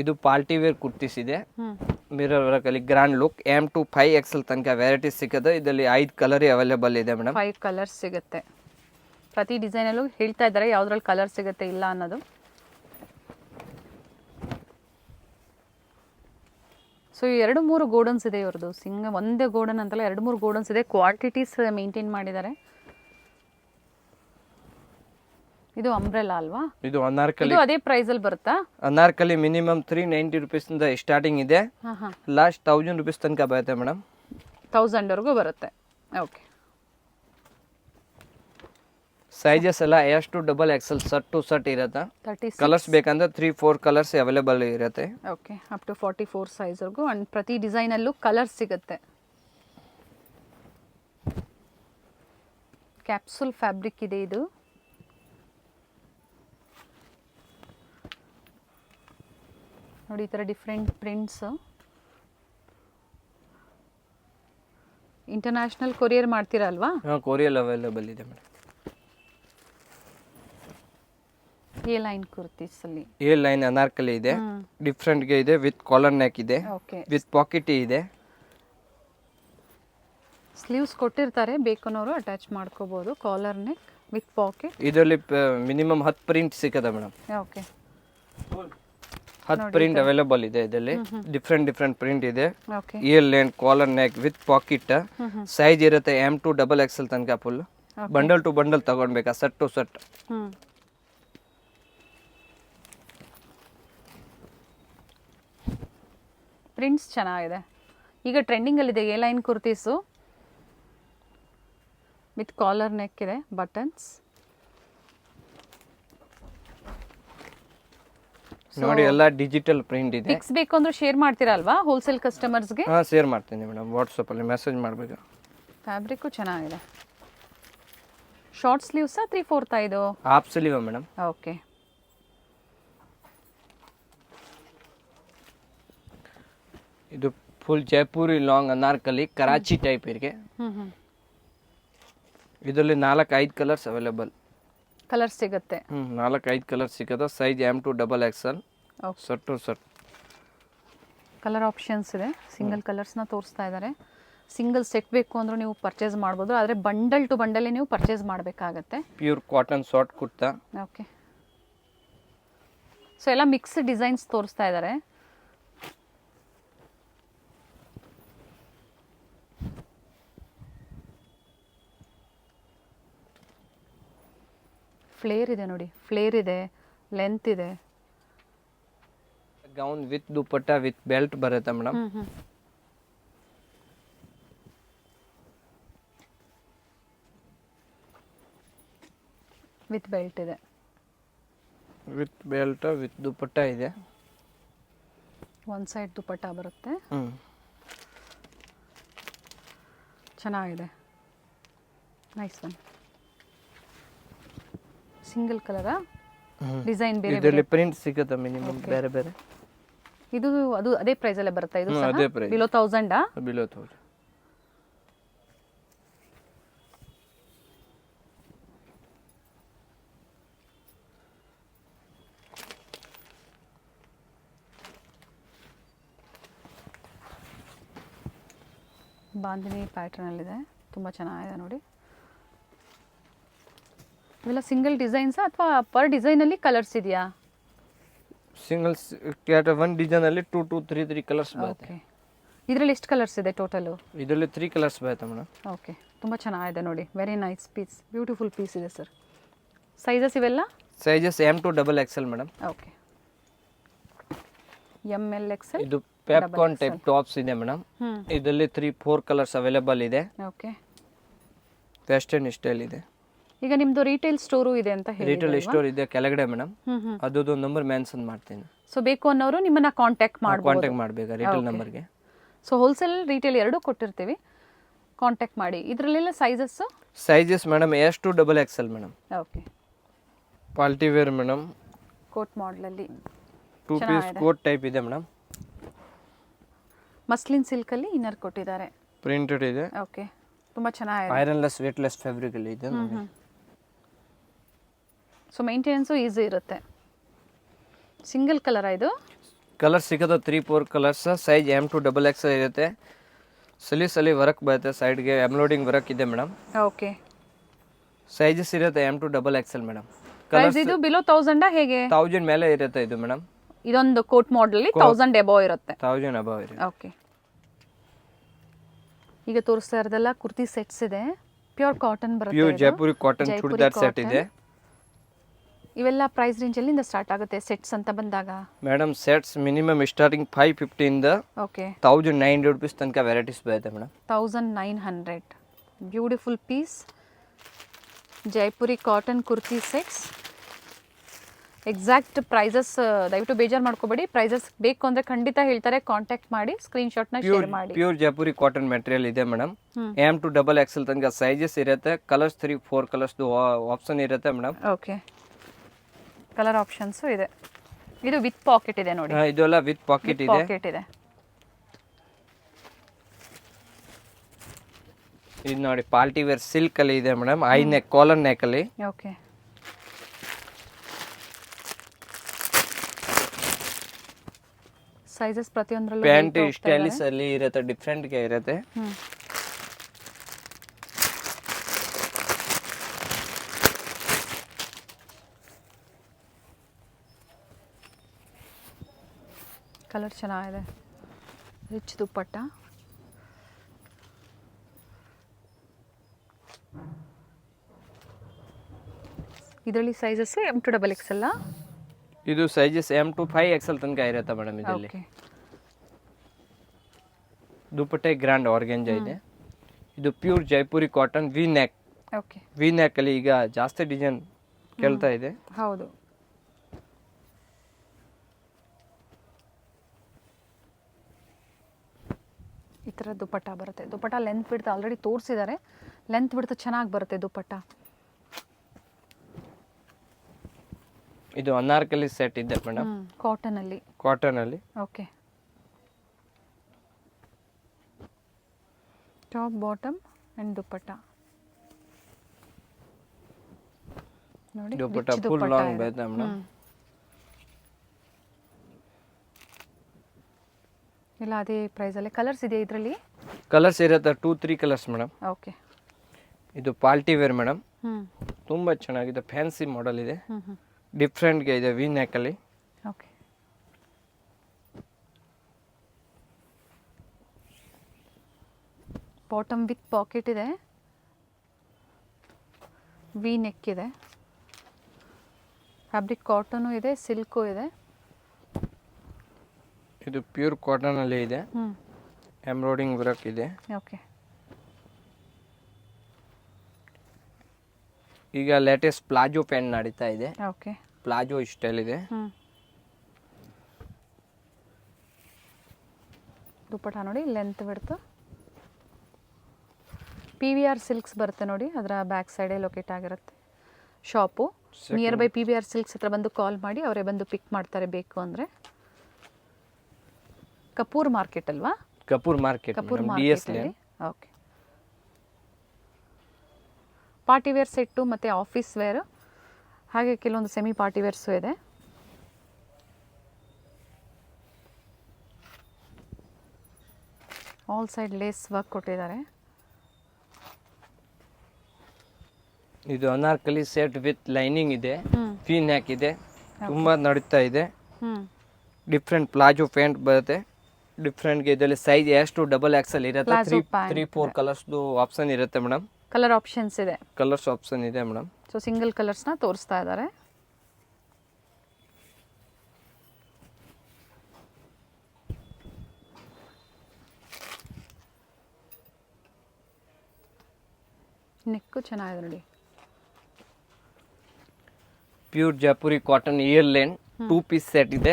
ಇದು ಪಾರ್ಟಿ ವೇರ್ ಕುರ್ತೀಸ್ ಇದೆ, ಮಿರರ್ ವರ್ಕ್ ಅಲ್ಲಿ grand look. M to 5XL ತನಕ ವೆರೈಟೀಸ್ ಸಿಗುತ್ತೆ. ಇದರಲ್ಲಿ 5 ಕಲರ್ ಅವೈಲೇಬಲ್ ಇದೆ ಮೇಡಮ್. 5 ಕಲರ್ಸ್ ಸಿಗುತ್ತೆ. ಪ್ರತಿ ಡಿಸೈನಲ್ಲೂ ಹೇಳ್ತಾ ಇದ್ದಾರೆ ಯಾವ್ದ್ರಲ್ಲಿ ಕಲರ್ ಸಿಗುತ್ತೆ ಇಲ್ಲ ಅನ್ನೋದು. ಸೊ 2-3 ಗೋಡನ್ಸ್ ಇದೆ ಇವ್ರದ್ದು. ಒಂದೇ ಗೋಡನ್ ಅಂತಲ್ಲ, 2-3 ಗೋಡನ್ಸ್ ಇದೆ. ಕ್ವಾಂಟಿಟೀಸ್ ಮೇಂಟೈನ್ ಮಾಡಿದ್ದಾರೆ. ಇದು ಅಂಬ್ರೆಲಾ ಅಲ್ವಾ? ಇದು ಅನಾರ್ಕಲಿ. ಇದು ಅದೇ ಪ್ರೈಸ್ ಅಲ್ಲಿ ಬರುತ್ತಾ? ಅನಾರ್ಕಲಿ ಮಿನಿಮಮ್ 390 ರೂಪೀಸ್ ಇಂದ ಸ್ಟಾರ್ಟಿಂಗ್ ಇದೆ, ಲಾಸ್ಟ್ 1000 ರೂಪೀಸ್ ತನಕ ಬರುತ್ತೆ ಮೇಡಮ್. 1000 ವರೆಗೂ ಬರುತ್ತೆ. ಓಕೆ. ಸೈಜಸ್ ಎಲ್ಲ ಎಷ್ಟು XXL ಸಟ್ ಟು ಸಟ್ ಇರುತ್ತೆ. 36 ಕಲರ್ಸ್ ಬೇಕಂದ್ರೆ 3-4 ಕಲರ್ಸ್ ಅವೈಲೇಬಲ್ ಇರುತ್ತೆ. ಓಕೆ. ಅಪ್ ಟು 44 ಸೈಜ್ ವರೆಗೂ. ಅಂಡ್ ಪ್ರತಿ ಡಿಸೈನ್ ಅಲ್ಲೂ ಕಲರ್ ಸಿಗುತ್ತೆ. ಕ್ಯಾಪ್ಸೂಲ್ ಫ್ಯಾಬ್ರಿಕ್ ಇದೆ ಇದು. ನೋಡಿ, ಈ ಥರ ಡಿಫ್ರೆಂಟ್ ಪ್ರಿಂಟ್ಸ್. ಇಂಟರ್ನ್ಯಾಷನಲ್ ಕೊರಿಯರ್ ಮಾಡ್ತೀರಾ ಅಲ್ವಾ? ಕೊರಿಯರ್ ಅವೈಲೇಬಲ್ ಇದೆ ಮೇಡಮ್. ಎ ಲೈನ್ ಕುರ್ತೀಸ್ ಅಲ್ಲಿ ಎ ಲೈನ್ ಅನಾರ್ಕಲಿ ಇದೆ, ಡಿಫ್ರೆಂಟ್ ಗೆ ಇದೆ, ವಿತ್ ಕಾಲರ್ ನೆಕ್ ಇದೆ, ವಿತ್ ಪಾಕೆಟ್ ಇದೆ. ಸ್ಲೀವ್ಸ್ ಕೊಟ್ಟಿರ್ತಾರೆ, ಬೇಕನ್ನೋರು ಅಟ್ಯಾಚ್ ಮಾಡ್ಕೋಬಹುದು. Collar neck with pocket. ಇದರಲ್ಲಿ ಮಿನಿಮಮ್ 10 ಪ್ರಿಂಟ್ ಸಿಗುತ್ತೆ ಮೇಡಮ್. ಓಕೆ. 10 ಪ್ರಿಂಟ್ ಅವೈಲೇಬಲ್ ಇದೆ ಇದರಲ್ಲಿ. ಡಿಫ್ರೆಂಟ್ ಪ್ರಿಂಟ್ ಇದೆ. Okay. Ear line, collar neck with pocket. Size ಇರುತ್ತೆ M to XXL ತನಕ ಫುಲ್. ಬಂಡಲ್ ಟು ಬಂಡಲ್ ತಗೊಳ್ಬೇಕಾ, ಸಟ್ ಟು ಸಟ್. ಪ್ರಿಂಟ್ಸ್ ಚೆನ್ನಾಗಿದೆ. ಈಗ ಟ್ರೆಂಡಿಂಗ್ ಅಲ್ಲಿದೆ A line kurtis with collar neck ಇದೆ, ಬಟನ್ಸ್. ನೋಡಿ, ಎಲ್ಲ ಡಿಜಿಟಲ್ ಪ್ರಿಂಟ್ ಇದೆ. ಪಿಕ್ಸ್ ಬೇಕು ಅಂದ್ರೆ ಶೇರ್ ಮಾಡ್ತೀರಾ ಅಲ್ವಾ ಹೋಲ್ಸೇಲ್ ಕಸ್ಟಮರ್ಸ್ಗೆ? ಹಾಂ, ಶೇರ್ ಮಾಡ್ತೀನಿ ಮೇಡಮ್. ವಾಟ್ಸಪ್ ಅಲ್ಲಿ ಮೆಸೇಜ್ ಮಾಡಬೇಕು. ಫ್ಯಾಬ್ರಿಕ್ಕು ಚೆನ್ನಾಗಿದೆ. ಶಾರ್ಟ್ ಸ್ಲೀವ್ಸಾ 3/4 ಇದು? Half sleeve madam. ಓಕೆ. ಇದು full Jaipuri long Anarkali Karachi type ಇರಿಗೆ. ಇದರಲ್ಲಿ 4-5 ಕಲರ್ಸ್ ಅವೈಲೇಬಲ್. ಕಲರ್ ಸಿಗುತ್ತೆ. 4-5 ಕಲರ್ ಸಿಗುತ್ತೆ. Size M2XXL. Okay. Set to set colour options ಇದೆ. ಸಿಂಗಲ್ ಕಲರ್ಸ್ನ ತೋರಿಸ್ತಾ ಇದ್ದಾರೆ. ಸಿಂಗಲ್ ಸೆಟ್ ಬೇಕು ಅಂದರೂ ನೀವು ಪರ್ಚೇಸ್ ಮಾಡ್ಬೋದು, ಆದರೆ ಬಂಡಲ್ ಟು ಬಂಡಲೇ ನೀವು ಪರ್ಚೇಸ್ ಮಾಡಬೇಕಾಗತ್ತೆ. Pure cotton short kurta. Okay. So ಎಲ್ಲ ಮಿಕ್ಸ್ ಡಿಸೈನ್ಸ್ ತೋರಿಸ್ತಾ ಇದ್ದಾರೆ. ಫ್ಲೇರ್ ಇದೆ ನೋಡಿ, ಫ್ಲೇರ್ ಇದೆ, ಲೆಂತ್ ಇದೆ. Gown with dupatta with belt ಬರುತ್ತೆ ಮೇಡಮ್. ವಿತ್ ಬೆಲ್ಟ್ ಇದೆ. ವಿತ್ ಬೆಲ್ಟ್ ವಿತ್ ದುಪಟ್ಟ ಇದೆ. ಒನ್ ಸೈಡ್ ದುಪಟ್ಟ ಬರುತ್ತೆ. ಚೆನ್ನಾಗಿದೆ. Nice one. ಸಿಂಗಲ್ ಕಲರಾ? ಡಿಸೈನ್ ಬೇರೆ ಬೇರೆ. ಇದರಲ್ಲಿ ಪ್ರಿಂಟ್ ಸಿಗುತ್ತೆ ಮಿನಿಮಮ್ ಬೇರೆ ಬೇರೆ. ಇದು ಅದು ಅದೇ ಪ್ರೈಸ್ ಅಲ್ಲೇ ಬರುತ್ತೆ. ಇದು ಸಹ ಅದೇ price. Below 1000 below 1000. Bandhani pattern ಅಲ್ಲಿದೆ. ತುಂಬ ಚೆನ್ನಾಗಿದೆ ನೋಡಿ. ಇವೆಲ್ಲ ಸಿಂಗಲ್ ಡಿಸೈನ್ಸ್ ಅಥವಾ ಪರ್ ಡಿಸೈನಲ್ಲಿ ಕಲರ್ಸ್ ಇದೆಯಾ? ಸಿಂಗಲ್ಸ್ ಒನ್ ಡಿಸೈನ್ ಅಲ್ಲಿ 2 to 3 ಕಲರ್ಸ್ ಬರುತ್ತೆ. ಓಕೆ. ಇದರಲ್ಲಿ ಎಷ್ಟು ಕಲರ್ಸ್ ಇದೆ ಟೋಟಲು? ಇದರಲ್ಲಿ 3 ಕಲರ್ಸ್ ಬರುತ್ತೆ ಮೇಡಮ್. ಓಕೆ. ತುಂಬ ಚೆನ್ನಾಗಿದೆ ನೋಡಿ. Very nice piece, beautiful piece ಇದೆ ಸರ್. ಸೈಜಸ್ ಇವೆಲ್ಲ? Sizes M2XXL madam. Okay. ML XL. ಇದು ಪೆಪ್ಕಾರ್ನ್ ಟೈಪ್ ಟಾಪ್ಸ್ ಇದೆ ಮೇಡಮ್. ಇದರಲ್ಲಿ 3-4 ಕಲರ್ಸ್ ಅವೈಲೇಬಲ್ ಇದೆ. ಓಕೆ. ವೆಸ್ಟರ್ನ್ ಸ್ಟೈಲ್ ಇದೆ. ಈಗ ನಿಮ್ದು ರಿಟೇಲ್ ಸ್ಟೋರು ಇದೆ ಅಂತ ಹೇಳಿ. ರಿಟೇಲ್ ಸ್ಟೋರ್ ಇದೆ ಕೆಳಗಡೆ ಮೇಡಮ್. ಅದೊಂದು ನಂಬರ್ ಮೆನ್ಷನ್ ಮಾಡ್ತೀನಿ. ಸೊ ಬೇಕು ಅನ್ನೋರು ನಿಮ್ಮನ್ನ ಕಾಂಟ್ಯಾಕ್ಟ್ ಮಾಡ್ಬೋದು. ಕಾಂಟ್ಯಾಕ್ಟ್ ಮಾಡಬೇಕು ರಿಟೇಲ್ ನಂಬರ್ಗೆ. ಸೊ ಹೋಲ್ಸೇಲ್ ರಿಟೇಲ್ ಎರಡೂ ಕೊಟ್ಟಿರ್ತೀವಿ, ಕಾಂಟ್ಯಾಕ್ಟ್ ಮಾಡಿ. ಇದರಲ್ಲೆಲ್ಲ sizes? Sizes madam S2XXL madam. Okay. Party wear madam. Coat ಮಾಡಲಲ್ಲಿ 2 ಪೀಸ್ ಕೋಟ್ ಟೈಪ್ ಇದೆ ಮೇಡಮ್. ಮಸ್ಲಿನ್ ಸಿಲ್ಕಲ್ಲಿ ಇನ್ನರ್ ಕೊಟ್ಟಿದ್ದಾರೆ. ಪ್ರಿಂಟೆಡ್ ಇದೆ. ಓಕೆ. ತುಂಬ ಚೆನ್ನಾಗಿದೆ. ಐರನ್ಲೆಸ್ ವೇಟ್ಲೆಸ್ ಫ್ಯಾಬ್ರಿಕ್ ಅಲ್ಲಿ ಇದೆ. ಸೊ ಮೇಂಟೆನೆನ್ಸು ಈಸಿ ಇರುತ್ತೆ. ಸಿಂಗಲ್ ಕಲರ್ ಇದು? ಕಲರ್ ಸಿಗುತ್ತೆ 3-4 ಕಲರ್ಸ್. ಸೈಜ್ M2XXL ಇರುತ್ತೆ. ಸಲಿ ವರ್ಕ್ ಬರುತ್ತೆ. ಸೈಡ್ಗೆ ಎಂಬ್ರಾಯ್ಡಿಂಗ್ ವರ್ಕ್ ಇದೆ ಮೇಡಮ್. ಓಕೆ. ಸೈಜಸ್ ಇರುತ್ತೆ M2XXL ಮೇಡಮ್. ಪ್ರೈಸ್ ಇದು ಬಿಲೋ 1000 ಹೇಗೆ? 1000 ಮೇಲೆ ಇರುತ್ತೆ ಇದು ಮೇಡಮ್. ಇದೊಂದು ಕೋಟ್ ಮಾಡಲ್ 1000 ಎಬೋ ಇರುತ್ತೆ. 1000 ಅಬವ್ ಇರುತ್ತೆ. ಓಕೆ. ಈಗ ತೋರಿಸ್ತಾ ಇರೋದೆಲ್ಲ ಕುರ್ತಿ ಸೆಟ್ಸ್ ಇದೆ. ಪ್ಯೂರ್ ಕಾಟನ್ ಬರುತ್ತೆ. Pure Jaipuri cotton churidar set ಇದೆ. ಇವೆಲ್ಲ ಪ್ರೈಸ್ ರೇಂಜ್ ಅಲ್ಲಿಂದ ಸ್ಟಾರ್ಟ್ ಆಗುತ್ತೆ ಸೆಟ್ಸ್ ಅಂತ ಬಂದಾಗ? ಮೇಡಮ್ ಸೆಟ್ಸ್ ಮಿನಿಮಮ್ ಸ್ಟಾರ್ಟಿಂಗ್ 550 ಇಂದ ಓಕೆ 1900 ರೂಪೀಸ್ ತನಕ ವೆರೈಟೀಸ್ ಬರುತ್ತೆ madam. 1900. Beautiful piece Jaipuri cotton kurti sets. Exact prices ದಯವಿಟ್ಟು ಬೇಜಾರು ಮಾಡ್ಕೋಬೇಡಿ. ಪ್ರೈಸಸ್ ಬೇಕು ಅಂದರೆ ಖಂಡಿತ ಹೇಳ್ತಾರೆ, ಕಾಂಟ್ಯಾಕ್ಟ್ ಮಾಡಿ, ಸ್ಕ್ರೀನ್ಶಾಟ್ನ ಶೇರ್ ಮಾಡಿ. ಪ್ಯೂರ್ ಜೈಪುರಿ ಕಾಟನ್ ಮೆಟೀರಿಯಲ್ ಇದೆ ಮೇಡಮ್. M2XXL ತನಕ ಸೈಜಸ್ ಇರುತ್ತೆ. ಕಲರ್ಸ್ 3-4 ಕಲರ್ಸ್ ಆಪ್ಷನ್ ಇರುತ್ತೆ ಮೇಡಮ್. ಓಕೆ. ಕಲರ್ ಆಪ್ಷನ್ಸು ಇದೆ. ಇದು ವಿತ್ ಪಾಕೆಟ್ ಇದೆ ನೋಡಿ. ಇದೆಲ್ಲ ವಿತ್ ಪಾಕೆಟ್ ಇದೆ. ಪಾಕೆಟ್ ಇದೆ. ಇದು ನೋಡಿ ಪಾರ್ಟಿ ವೇರ್ ಸಿಲ್ಕ್ ಅಲ್ಲಿ ಇದೆ ಮೇಡಮ್. ಐ ನೆಕ್ ಕಾಲರ್ ನೆಕ್ ಅಲ್ಲಿ. ಓಕೆ. ಸೈಜಸ್ ಪ್ರತಿಯೊಂದರಲ್ಲೂ ಪ್ಯಾಂಟ್ ಸ್ಟೈಲಿಶ್ ಅಲ್ಲಿ ಇರುತ್ತೆ, ಡಿಫ್ರೆಂಟ್ ಗೆ ಇರುತ್ತೆ. ಕಲರ್ ಚೆನ್ನಾಗಿದೆ. ರಿಚ್ ದುಪ್ಪಟ್ಟ. ಇದರಲ್ಲಿ ಸೈಜಸ್ M2XXL. ಇದು ಸೈಜಸ್ M2-5XL ತನಕ ಇರುತ್ತೆ ಮೇಡಮ್. ಇದರಲ್ಲಿ ದುಪಟ್ಟೆ ಗ್ರ್ಯಾಂಡ್ ಆರ್ಗೆಂಜಾ ಇದೆ. ಇದು pure Jaipuri cotton V neck. Okay. V neck ಅಲ್ಲಿ ಈಗ ಜಾಸ್ತಿ ಡಿಸೈನ್ ಕೇಳ್ತಾ ಇದೆ. ಹೌದು. ಈ ಥರ ದುಪ್ಪಟ್ಟ ಬರುತ್ತೆ. ದುಪ್ಪಟ್ಟ ಲೆಂತ್ ಬಿಡ್ತಾ ಆಲ್ರೆಡಿ ತೋರಿಸಿದ್ದಾರೆ. ಲೆಂತ್ ಬಿಡ್ತಾ ಚೆನ್ನಾಗಿ ಬರುತ್ತೆ ದುಪ್ಪಟ್ಟ. ಇದು ಅನಾರ್ಕಲಿ ಸೆಟ್ ಇದೆ ಮೇಡಮ್. ಕಾಟನ್ ಅಲ್ಲಿ. ಕಾಟನ್ ಅಲ್ಲಿ. ಓಕೆ. ಟಾಪ್ ಬಾಟಮ್ ಅಂಡ್ ದುಪ್ಪಟ್ಟ. ನೋಡಿ dupatta rich full dupatta long ಇದೆ. ಬರುತ್ತೆ ಮೇಡಮ್. ಇಲ್ಲ ಅದೇ ಪ್ರೈಸಲ್ಲೇ ಕಲರ್ಸ್ ಇದೆ ಇದರಲ್ಲಿ. ಕಲರ್ಸ್ ಇರುತ್ತೆ 2-3 ಕಲರ್ಸ್ ಮೇಡಮ್. ಓಕೆ. ಇದು ಪಾರ್ಟಿ ವೇರ್ ಮೇಡಮ್. ಹ್ಞೂ ತುಂಬ ಚೆನ್ನಾಗಿದೆ, ಫ್ಯಾನ್ಸಿ ಮಾಡೆಲ್ ಇದೆ, ಹ್ಞೂ ಹ್ಞೂ ಡಿಫ್ರೆಂಟ್ಗೆ ಇದೆ ವಿ ನೆಕ್ಕಲ್ಲಿ. ಓಕೆ. ಬಾಟಮ್ ವಿತ್ ಪಾಕೆಟ್ ಇದೆ, ವಿ ನೆಕ್ ಇದೆ, ಫ್ಯಾಬ್ರಿಕ್ ಕಾಟನು ಇದೆ, ಸಿಲ್ಕು ಇದೆ. ಇದು ಪ್ಯೂರ್ ಕಾಟನಲ್ಲಿ ಇದೆ, ಹ್ಞೂ ಎಂಬ್ರಾಯ್ಡಿಂಗ್ ವರ್ಕ್ ಇದೆ. ಓಕೆ. ಈಗ ಲೇಟೆಸ್ಟ್ ಪ್ಲಾಜೋ ಪ್ಯಾಂಟ್ ನಡೀತಾ ಇದೆ, ಓಕೆ. ಪ್ಲಾಜೋ ಸ್ಟೈಲ್ ಇದೆ. ಹ್ಞೂ ದುಪಟ್ಟ ನೋಡಿ ಲೆಂತ್ ಬಿಡ್ತು. PVR ಸಿಲ್ಕ್ಸ್ ಬರುತ್ತೆ ನೋಡಿ, ಅದರ ಬ್ಯಾಕ್ ಸೈಡೇ ಲೊಕೇಟ್ ಆಗಿರುತ್ತೆ shop. Near by PVR silks ಹತ್ರ ಬಂದು ಕಾಲ್ ಮಾಡಿ, ಅವರೇ ಬಂದು ಪಿಕ್ ಮಾಡ್ತಾರೆ ಬೇಕು ಅಂದರೆ. ಕಪೂರ್ ಮಾರ್ಕೆಟ್ ಅಲ್ವಾ? ಕಪೂರ್ ಮಾರ್ಕೆಟ್, ಕಪೂರ್ DS ಮಾರ್ಕೆಟಲ್ಲಿ. Lane. Okay. Party wear set ಮತ್ತು ಆಫೀಸ್ ವೇರ್, ಹಾಗೆ ಕೆಲವೊಂದು ಸೆಮಿ ಪಾರ್ಟಿ ವೇರ್ಸು ಇದೆ. ಆಲ್ ಸೈಡ್ ಲೇಸ್ ವರ್ಕ್ ಕೊಟ್ಟಿದ್ದಾರೆ. ಇದು ಅನಾರ್ಕಲಿ ಸೆಟ್ ವಿತ್ ಲೈನಿಂಗ್ ಇದೆ, ಹ್ಞೂ ವಿ ನೆಕ್ ಇದೆ, ತುಂಬ ನಡೀತಾ ಇದೆ. ಹ್ಞೂ ಡಿಫ್ರೆಂಟ್ ಪ್ಲಾಜೋ ಪ್ಯಾಂಟ್ ಬರುತ್ತೆ, ಡಿಫ್ರೆಂಟ್ಗೆ ಇದರಲ್ಲಿ ಸೈಜ್ ಎಷ್ಟು ಡಬಲ್ ಎಕ್ಸೆಲ್ ಇರುತ್ತೆ. Plazo pant 3-4 ಕಲರ್ಸ್ದು ಆಪ್ಷನ್ ಇರುತ್ತೆ ಮೇಡಮ್. ಕಲರ್ ಆಪ್ಷನ್ಸ್ ಇದೆ. ಕಲರ್ಸ್ ಆಪ್ಷನ್ ಇದೆ ಮೇಡಮ್. ಸೊ ಸಿಂಗಲ್ ಕಲರ್ಸ್ನ ತೋರಿಸ್ತಾ ಇದ್ದಾರೆ. ನೆಕ್ಕು ಚೆನ್ನಾಗಿದೆ ನೋಡಿ. Pure Jaipuri cotton ear line 2 piece set ಇದೆ,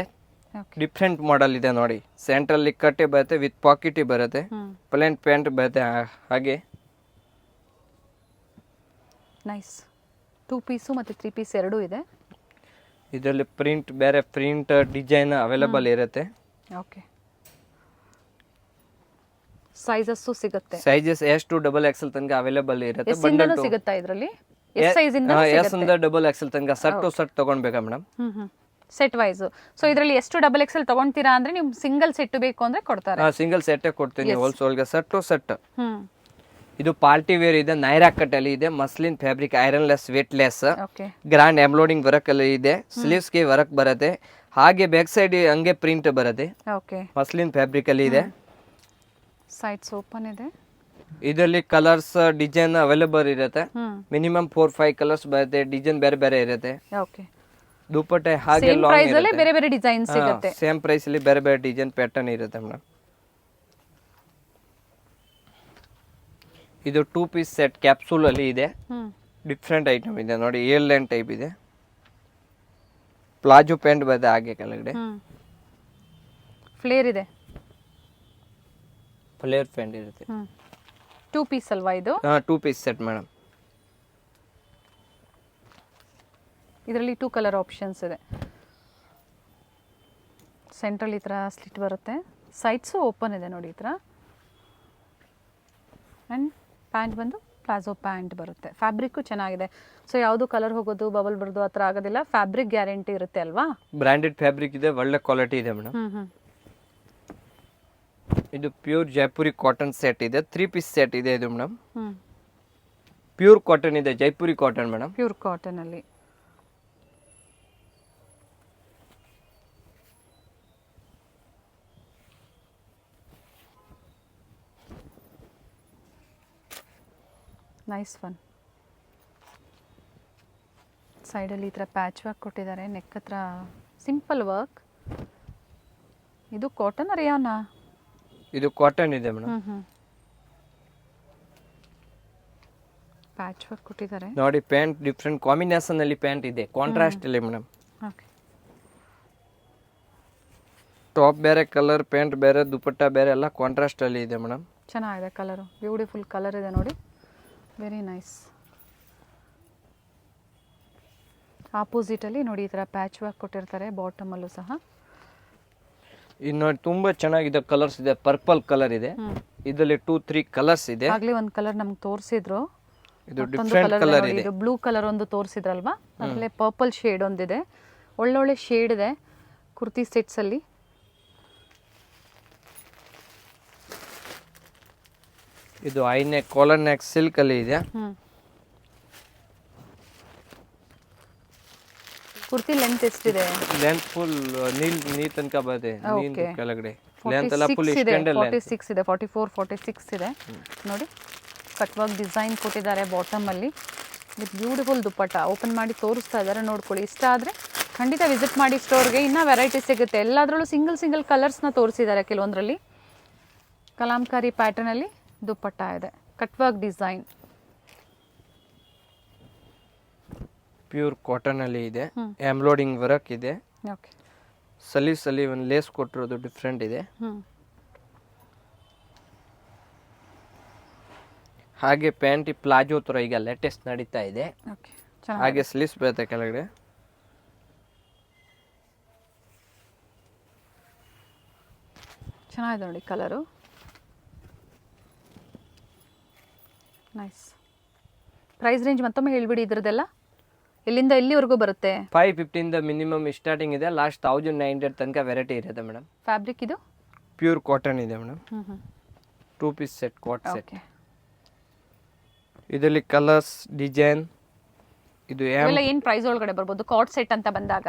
ಓಕೆ. ಡಿಫ್ರೆಂಟ್ ಮಾಡೆಲ್ ಇದೆ ನೋಡಿ. ಸೆಂಟ್ರಲ್ಲಿ ಕಟ್ಟೆ ಬರುತ್ತೆ, ವಿತ್ ಪಾಕೆಟ್ ಬರುತ್ತೆ, ಹ್ಞೂ ಪ್ಲೇನ್ ಪ್ಯಾಂಟ್ ಬರುತ್ತೆ. ಹಾಗೆ ನೈಸ್. 2 ಪೀಸು ಮತ್ತು 3 ಪೀಸ್ ಎರಡೂ ಇದೆ. ಇದರಲ್ಲಿ ಪ್ರಿಂಟ್ ಬೇರೆ ಪ್ರಿಂಟ್ ಡಿಸೈನ್ ಅವೈಲೇಬಲ್ ಇರುತ್ತೆ. ಓಕೆ. ಸೈಜಸ್ಸು ಸಿಗುತ್ತೆ. ಸೈಜಸ್ ಎಷ್ಟು ಡಬಲ್ ಎಕ್ಸೆಲ್ ತನಕ ಅವೈಲೇಬಲ್ ಇರುತ್ತೆ. ಎಸ್ಸಿಂದನೂ ಸಿಗುತ್ತಾ ಇದರಲ್ಲಿ? ಎಸ್ ಸೈಜಿಂದ ಎಸ್ ಇಂದ ಡಬಲ್ ಎಕ್ಸೆಲ್ ತನಕ ಸೆಟ್ ಟು ಸೆಟ್ ತಗೊಳ್ಬೇಕಾ ಮೇಡಮ್? Set wise. ಸೊ ಇದರಲ್ಲಿ ಎಷ್ಟು ಡಬಲ್ ಎಕ್ಸೆಲ್ ತಗೊಂತೀರಾ ಅಂದ್ರೆ ನೀವು ಸಿಂಗಲ್ ಸೆಟ್ ಬೇಕು ಅಂದ್ರೆ ಕೊಡ್ತಾರೆ. ಸಿಂಗಲ್ ಸೆಟ್ ಕೊಡ್ತೀನಿ ಹೋಲ್ಸೇಲ್ಗೆ, ಸೆಟ್ ಟು ಸೆಟ್. ಹ್ಮ್ ಇದು ಪಾರ್ಟಿ ವೇರ್ ಇದೆ, ನೈರಾ ಕಟ್ ಅಲ್ಲಿ ಇದೆ, muslin fabric, iron less, weight less, okay. Grand embroidering work ಅಲ್ಲಿ ಇದೆ, ಸ್ಲೀವ್ಸ್ ಗೆ ವರ್ಕ್ ಬರುತ್ತೆ, ಹಾಗೆ ಬ್ಯಾಕ್ ಸೈಡ್ ಹಂಗೆ ಪ್ರಿಂಟ್ ಬರುತ್ತೆ, ಓಕೆ. ಮಸ್ಲಿನ್ ಫ್ಯಾಬ್ರಿಕ್ ಅಲ್ಲಿ ಇದೆ. ಸೈಡ್ಸ್ ಓಪನ್ ಇದೆ. ಇದರಲ್ಲಿ ಕಲರ್ಸ್ ಡಿಸೈನ್ ಅವೈಲೇಬಲ್ ಇರುತ್ತೆ. ಹ್ಮ್ ಮಿನಿಮಮ್ 4-5 ಕಲರ್ಸ್ ಬರುತ್ತೆ, ಡಿಸೈನ್ ಬೇರೆ ಬೇರೆ ಇರುತ್ತೆ. ಓಕೆ. ದುಪಟ್ಟೆ ಹಾಗೆ ಸೇಮ್ ಪ್ರೈಸ್ ಅಲ್ಲೇ ಬೇರೆ ಬೇರೆ ಡಿಸೈನ್ ಸಿಗುತ್ತೆ. ಸೇಮ್ ಪ್ರೈಸ್ ಅಲ್ಲಿ ಬೇರೆ ಬೇರೆ ಡಿಸೈನ್ ಪ್ಯಾಟರ್ನ್ ಇರುತ್ತೆ ಮೇಡಮ್. ಇದು 2 ಪೀಸ್ ಸೆಟ್ ಕ್ಯಾಪ್ಸೂಲ್ ಅಲ್ಲಿ ಇದೆ, ಹ್ಮ್ ಡಿಫ್ರೆಂಟ್ ಐಟಮ್ ಇದೆ ನೋಡಿ. ಏರ್ ಲೈನ್ ಟೈಪ್ ಇದೆ, ಪ್ಲಾಜೋ ಪ್ಯಾಂಟ್ ಬರುತ್ತೆ ಹಾಗೆ ಕೆಳಗಡೆ, ಹ್ಮ್ ಫ್ಲೇರ್ ಇದೆ. ಫ್ಲೇರ್ ಪ್ಯಾಂಟ್ ಇರುತ್ತೆ. 2 ಪೀಸ್ ಅಲ್ವಾ ಇದು? 2 ಪೀಸ್ ಸೆಟ್ ಮೇಡಮ್. ಇದರಲ್ಲಿ 2 ಕಲರ್ ಆಪ್ಷನ್ಸ್ ಇದೆ. ಸೆಂಟ್ರಲ್ ಈ ಥರ ಸ್ಲಿಟ್ ಬರುತ್ತೆ, ಸೈಡ್ಸು ಓಪನ್ ಇದೆ ನೋಡಿ ಈ ಥರ. ಆ್ಯಂಡ್ ಪ್ಯಾಂಟ್ ಬಂದು ಪ್ಲಾಜೋ ಪ್ಯಾಂಟ್ ಬರುತ್ತೆ. ಫ್ಯಾಬ್ರಿಕ್ಕು ಚೆನ್ನಾಗಿದೆ. ಸೊ ಯಾವುದು ಕಲರ್ ಹೋಗೋದು ಬಬಲ್ ಬರೋದು ಆ ಥರ ಆಗೋದಿಲ್ಲ. ಫ್ಯಾಬ್ರಿಕ್ ಗ್ಯಾರಂಟಿ ಇರುತ್ತೆ ಅಲ್ವಾ? ಬ್ರ್ಯಾಂಡೆಡ್ ಫ್ಯಾಬ್ರಿಕ್ ಇದೆ, ಒಳ್ಳೆ ಕ್ವಾಲಿಟಿ ಇದೆ ಮೇಡಮ್. ಇದು ಪ್ಯೂರ್ ಜೈಪುರಿ ಕಾಟನ್ ಸೆಟ್ ಇದೆ, 3 ಪೀಸ್ ಸೆಟ್ ಇದೆ ಇದು ಮೇಡಮ್. ಪ್ಯೂರ್ ಕಾಟನ್ ಇದೆ, ಜೈಪುರಿ ಕಾಟನ್ ಮೇಡಮ್. ಪ್ಯೂರ್ ಕಾಟನಲ್ಲಿ ನೈಸ್ ಒನ್. ಸೈಡಲ್ಲಿ ಈ ಥರ ಪ್ಯಾಚ್ ವರ್ಕ್ ಕೊಟ್ಟಿದ್ದಾರೆ, ನೆಕ್ ಹತ್ರ ಸಿಂಪಲ್ ವರ್ಕ್. ಇದು ಕಾಟನ್ ಅರಿಯಾನಾ? ಇದು ಕಾಟನ್ ಇದೆ ಮೇಡಮ್. ಪ್ಯಾಚ್ ವರ್ಕ್ ಕೊಟ್ಟಿದ್ದಾರೆ ನೋಡಿ. ಪ್ಯಾಂಟ್ ಡಿಫ್ರೆಂಟ್ ಕಾಂಬಿನೇಷನ್ ಅಲ್ಲಿ ಪ್ಯಾಂಟ್ ಇದೆ, ಕಾಂಟ್ರಾಸ್ಟ್ ಅಲ್ಲಿ ಮೇಡಮ್. ಓಕೆ. ಟಾಪ್ ಬೇರೆ ಕಲರ್, ಪ್ಯಾಂಟ್ ಬೇರೆ, ದುಪಟ್ಟ ಬೇರೆ, ಎಲ್ಲ ಕಾಂಟ್ರಾಸ್ಟ್ ಅಲ್ಲಿ ಇದೆ ಮೇಡಮ್. ಚೆನ್ನಾಗಿದೆ ಕಲರು, ಬ್ಯೂಟಿಫುಲ್ ಕಲರ್ ಇದೆ ನೋಡಿ, ವೆರಿ ನೈಸ್. ಆಪೋಸಿಟಲ್ಲಿ ನೋಡಿ ಈ ಥರ ಪ್ಯಾಚ್ ವರ್ಕ್ ಕೊಟ್ಟಿರ್ತಾರೆ, ಬಾಟಮಲ್ಲೂ ಸಹ. ಇನ್ನು ತುಂಬಾ ಚೆನ್ನಾಗಿದೆ, ಕಲರ್ಸ್ ಇದೆ. ಪರ್ಪಲ್ ಕಲರ್ ಇದೆ, ಇದರಲ್ಲಿ 2-3 ಕಲರ್ಸ್ ಇದೆ. ಆಗಲೇ ಒಂದು ಕಲರ್ ನಮ್ಗೆ ತೋರಿಸಿದ್ರು. ಇದು ಮತ್ತೊಂದು ಡಿಫ್ರೆಂಟ್ colour ಕಲರ್ ನೋಡಿ, ಇದೆ. ಇದು ಬ್ಲೂ ಕಲರ್ ಒಂದು ತೋರಿಸಿದ್ರಲ್ವಾ, ಅದರಲ್ಲೇ ಪರ್ಪಲ್ ಶೇಡ್ ಒಂದಿದೆ. ಒಳ್ಳೊಳ್ಳೆ ಶೇಡ್ ಇದೆ ಕುರ್ತಿ ಸೆಟ್ಸ್ ಅಲ್ಲಿ. ಇದು ಐನೆಕ್ ಕಾಲರ್ ನೆಕ್ ಸಿಲ್ಕ್ ಅಲ್ಲಿ ಇದೆ. ಕುರ್ತಿ ಲೆಂತ್ ಎಷ್ಟಿದೆ? ಲೆಂತ್ ಫುಲ್ ನೀ ತನಕ ಬರುತ್ತೆ, ನೀನು ಕೆಳಗಡೆ ಲೆಂತ್ ಎಲ್ಲ ಫುಲ್ 46 ಇದೆ, ಎಕ್ಸ್ಟೆಂಡೆಡ್ ಲೆಂತ್. 46 ಇದೆ, 44 46 ಇದೆ ನೋಡಿ. ಕಟ್ ವರ್ಕ್ ಡಿಸೈನ್ ಕೊಟ್ಟಿದ್ದಾರೆ ಬಾಟಮ್ ಅಲ್ಲಿ ವಿತ್ ಬ್ಯೂಟಿಫುಲ್ ದುಪ್ಪಟ್ಟ. ಓಪನ್ ಮಾಡಿ ತೋರಿಸ್ತಾ ಇದ್ದಾರೆ, ನೋಡ್ಕೊಳ್ಳಿ. ಇಷ್ಟ ಆದರೆ ಖಂಡಿತ ವಿಸಿಟ್ ಮಾಡಿ ಸ್ಟೋರ್ಗೆ. ಇನ್ನೂ ವೆರೈಟಿ ಸಿಗುತ್ತೆ. ಎಲ್ಲದರಲ್ಲೂ ಸಿಂಗಲ್ ಕಲರ್ಸ್ನ ತೋರಿಸಿದ್ದಾರೆ. ಕೆಲವೊಂದರಲ್ಲಿ ಕಲಾಂಕಾರಿ ಪ್ಯಾಟರ್ನಲ್ಲಿ ದುಪ್ಪಟ್ಟ ಇದೆ, cut work design. Pure cotton ಅಲ್ಲಿ ಇದೆ, ಎಂಬ್ರಾಯ್ಡಿಂಗ್ ವರ್ಕ್ ಇದೆ. ಓಕೆ, ಸಲಿ ಒಂದು ಲೇಸ್ ಕೊಟ್ಟಿರೋದು ಡಿಫ್ರೆಂಟ್ ಇದೆ. ಹಾಗೆ ಪ್ಯಾಂಟ್ ಪ್ಲಾಜೋ ಥರ ಈಗ ಲೇಟೆಸ್ಟ್ ನಡೀತಾ ಇದೆ. ಓಕೆ, ಹಾಗೆ ಸ್ಲೀವ್ಸ್ ಬರುತ್ತೆ ಕೆಳಗಡೆ. ಚೆನ್ನಾಗಿದೆ ನೋಡಿ ಕಲರು, ನೈಸ್. ಪ್ರೈಸ್ ರೇಂಜ್ ಮತ್ತೊಮ್ಮೆ ಹೇಳ್ಬಿಡಿ ಇದ್ರದ್ದೆಲ್ಲ, ಎಲ್ಲಿಂದ ಎಲ್ಲಿವರೆಗೂ ಬರುತ್ತೆ? 550 ಮಿನಿಮಮ್ ಸ್ಟಾರ್ಟಿಂಗ್ ಇದೆ, ಲಾಸ್ಟ್ 1900 ತನಕ ವೆರೈಟಿ ಇರುತ್ತೆ ಮೇಡಮ್. ಫ್ಯಾಬ್ರಿಕ್ ಇದು ಪ್ಯೂರ್ ಕಾಟನ್ ಇದೆ ಮೇಡಮ್. 2 ಪೀಸ್ ಸೆಟ್, ಕಾಟ್ ಸೆಟ್. ಓಕೆ, ಇದರಲ್ಲಿ ಕಲರ್ಸ್ ಡಿಸೈನ್. ಇದು ಇವೆಲ್ಲ ಏನು ಪ್ರೈಸ್ ಒಳಗಡೆ ಬರ್ಬೋದು? ಕಾಟ್ ಸೆಟ್ ಅಂತ ಬಂದಾಗ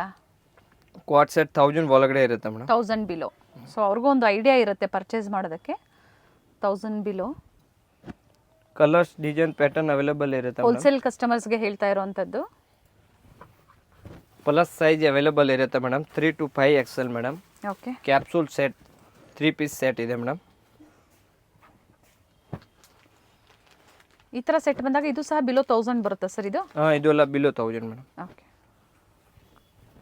ಕಾಟ್ ಸೆಟ್ 1000 ಒಳಗಡೆ ಇರುತ್ತೆ ಮೇಡಮ್. 1000 ಬಿಲೋ. ಸೊ ಅವ್ರಿಗೂ ಒಂದು ಐಡಿಯಾ ಇರುತ್ತೆ ಪರ್ಚೇಸ್ ಮಾಡೋದಕ್ಕೆ. 1000 ಬಿಲೋ. ಕಲರ್ಸ್ ಡಿಸೈನ್ ಪ್ಯಾಟರ್ನ್ ಅವೈಲೇಬಲ್ ಇರುತ್ತೆ. ಹೋಲ್ಸೇಲ್ ಕಸ್ಟಮರ್ಸ್ಗೆ ಹೇಳ್ತಾ ಇರೋವಂಥದ್ದು. ಪ್ಲಸ್ ಸೈಜ್ ಅವೈಲೇಬಲ್ ಇರುತ್ತೆ madam, 3 to 5 XL madam. Okay, capsule set 3 piece set ಇದೆ ಮೇಡಮ್. ಈ ಥರ ಸೆಟ್ ಬಂದಾಗ ಇದು ಸಹ ಬಿಲೋ 1000 ಬರುತ್ತೆ ಸರ್ ಇದು? ಇದು ಎಲ್ಲ below 1000 madam. Okay,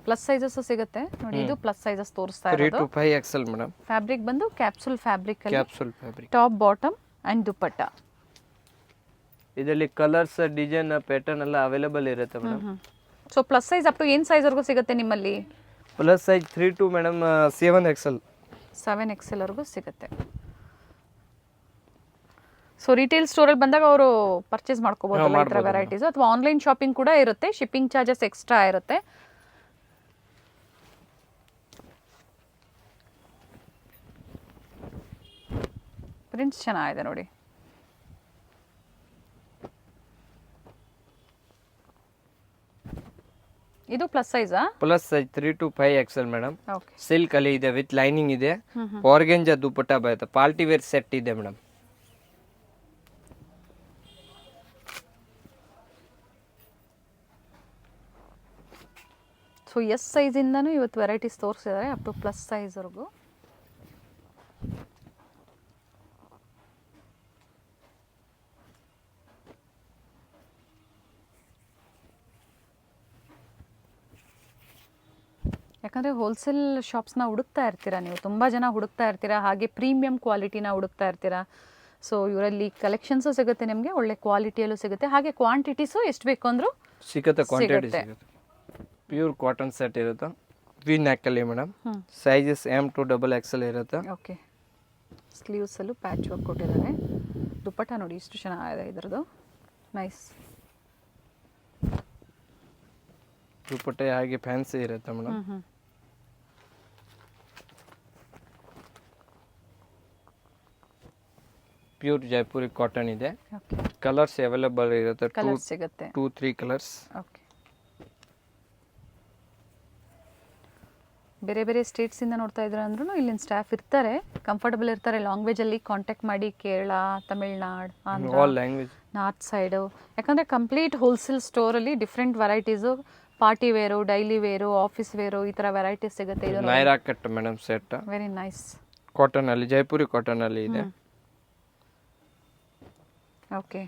plus sizes ಸಿಗುತ್ತೆ ನೋಡಿ. ಇದು ಪ್ಲಸ್ ಸೈಜಸ್ ತೋರಿಸ್ತಾ 3 ಇರೋದು. to 5 XL madam. ಫ್ಯಾಬ್ರಿಕ್ ಬಂದು ಕ್ಯಾಪ್ಸೂಲ್ ಫ್ಯಾಬ್ರಿಕ್ ಅಲ್ಲಿ, capsule fabric. Top bottom and dupatta. ಇದರಲ್ಲಿ ಕಲರ್ಸ್ ಡಿಸೈನ್ ಪ್ಯಾಟರ್ನ್ ಎಲ್ಲ ಅವೈಲೇಬಲ್ ಇರುತ್ತೆ madam. So plus size up to ಏನು ಸೈಜ್ವರೆಗೂ ಸಿಗುತ್ತೆ ನಿಮ್ಮಲ್ಲಿ? Plus size 3 to madam 7 XL. 7 XL ವರೆಗೂ ಸಿಗುತ್ತೆ. ಸೊ ರಿಟೇಲ್ ಸ್ಟೋರಲ್ಲಿ ಬಂದಾಗ ಅವರು ಪರ್ಚೇಸ್ ಮಾಡ್ಕೋಬಹುದು ಈ ಥರ ವೆರೈಟೀಸ್, ಅಥವಾ ಆನ್ಲೈನ್ ಶಾಪಿಂಗ್ ಕೂಡ ಇರುತ್ತೆ. ಶಿಪ್ಪಿಂಗ್ ಚಾರ್ಜಸ್ ಎಕ್ಸ್ಟ್ರಾ ಇರುತ್ತೆ. ಪ್ರಿಂಟ್ಸ್ ಚೆನ್ನಾಗಿದೆ ನೋಡಿ. ಇದು ಪ್ಲಸ್ ಸೈಜಾ? Plus size 3 to 5 XL madam. Okay, silk ಅಲ್ಲಿ ಇದೆ, ವಿತ್ ಲೈನಿಂಗ್ ಇದೆ. ಆರ್ಗೆಂಜಾ ದುಪ್ಪಟ್ಟ ಬರುತ್ತೆ, ಪಾರ್ಟಿ ವೇರ್ ಸೆಟ್ ಇದೆ ಮೇಡಮ್. ಸೊ ಎಸ್ ಸೈಜಿಂದನೂ ಇವತ್ತು ವೆರೈಟೀಸ್ ತೋರಿಸಿದ್ದಾರೆ ಅಪ್ ಟು ಪ್ಲಸ್ ಸೈಜ್ವರೆಗೂ. ಯಾಕಂದರೆ ಹೋಲ್ಸೇಲ್ ಶಾಪ್ಸ್ನ ಹುಡುಕ್ತಾ ಇರ್ತೀರಾ ನೀವು, ತುಂಬ ಜನ ಹುಡುಕ್ತಾ ಇರ್ತೀರಾ. ಹಾಗೆ ಪ್ರೀಮಿಯಂ ಕ್ವಾಲಿಟಿನ ಹುಡುಕ್ತಾ ಇರ್ತೀರಾ. ಸೊ ಇವರಲ್ಲಿ ಕಲೆಕ್ಷನ್ಸು ಸಿಗುತ್ತೆ ನಿಮಗೆ, ಒಳ್ಳೆ ಕ್ವಾಲಿಟಿಯಲ್ಲೂ ಸಿಗುತ್ತೆ. ಹಾಗೆ ಕ್ವಾಂಟಿಟೀಸು ಎಷ್ಟು ಬೇಕು ಅಂದರೂ ಸಿಗುತ್ತೆ, ಕ್ವಾಂಟಿಟಿ ಸಿಗುತ್ತೆ. ಪ್ಯೂರ್ ಕಾಟನ್ ಸೆಟ್ ಇರುತ್ತೆ, ವಿ ನೆಕ್ಕಲ್ಲಿ madam. Sizes M to XXL ಇರುತ್ತೆ. ಓಕೆ, ಸ್ಲೀವ್ಸಲ್ಲೂ ಪ್ಯಾಚ್ ವರ್ಕ್ ಕೊಟ್ಟಿದ್ದಾರೆ. ದುಪ್ಪಟ್ಟ ನೋಡಿ ಇಷ್ಟು ಚೆನ್ನಾಗಿದೆ ಇದರದ್ದು, ನೈಸ್. ದುಪ್ಪಟ್ಟೆ ಹಾಗೆ ಫ್ಯಾನ್ಸಿ ಇರುತ್ತೆ ಮೇಡಮ್. ಪ್ಯೂರ್ ಜೈಪುರಿ ಕಾಟನ್ ಇದೆ. ಓಕೆ, ಕಲರ್ಸ್ ಅವೈಲೇಬಲ್ ಇರುತ್ತೆ, ಕಲರ್ ಸಿಗುತ್ತೆ. 2-3 ಕಲರ್ಸ್. ಓಕೆ, ಬೇರೆ ಬೇರೆ ಸ್ಟೇಟ್ಸಿಂದ ನೋಡ್ತಾ ಇದ್ರೆ ಅಂದ್ರೂ ಇಲ್ಲಿನ ಸ್ಟಾಫ್ ಇರ್ತಾರೆ, ಕಂಫರ್ಟಬಲ್ ಇರ್ತಾರೆ. ಲ್ಯಾಂಗ್ವೇಜಲ್ಲಿ ಕಾಂಟ್ಯಾಕ್ಟ್ ಮಾಡಿ, Kerala, Tamil Nadu, Andhra, all language, north side. ಯಾಕಂದರೆ complete wholesale ಸ್ಟೋರಲ್ಲಿ different varieties, party wear, daily wear, office wear, ಈ ಥರ ವೆರೈಟೀಸ್ ಸಿಗುತ್ತೆ. ಇದು Naira cut madam set, very nice. Cotton ಅಲ್ಲಿ, ಜೈಪುರಿ ಕಾಟನ್ ಅಲ್ಲಿ ಇದೆ. ಓಕೆ,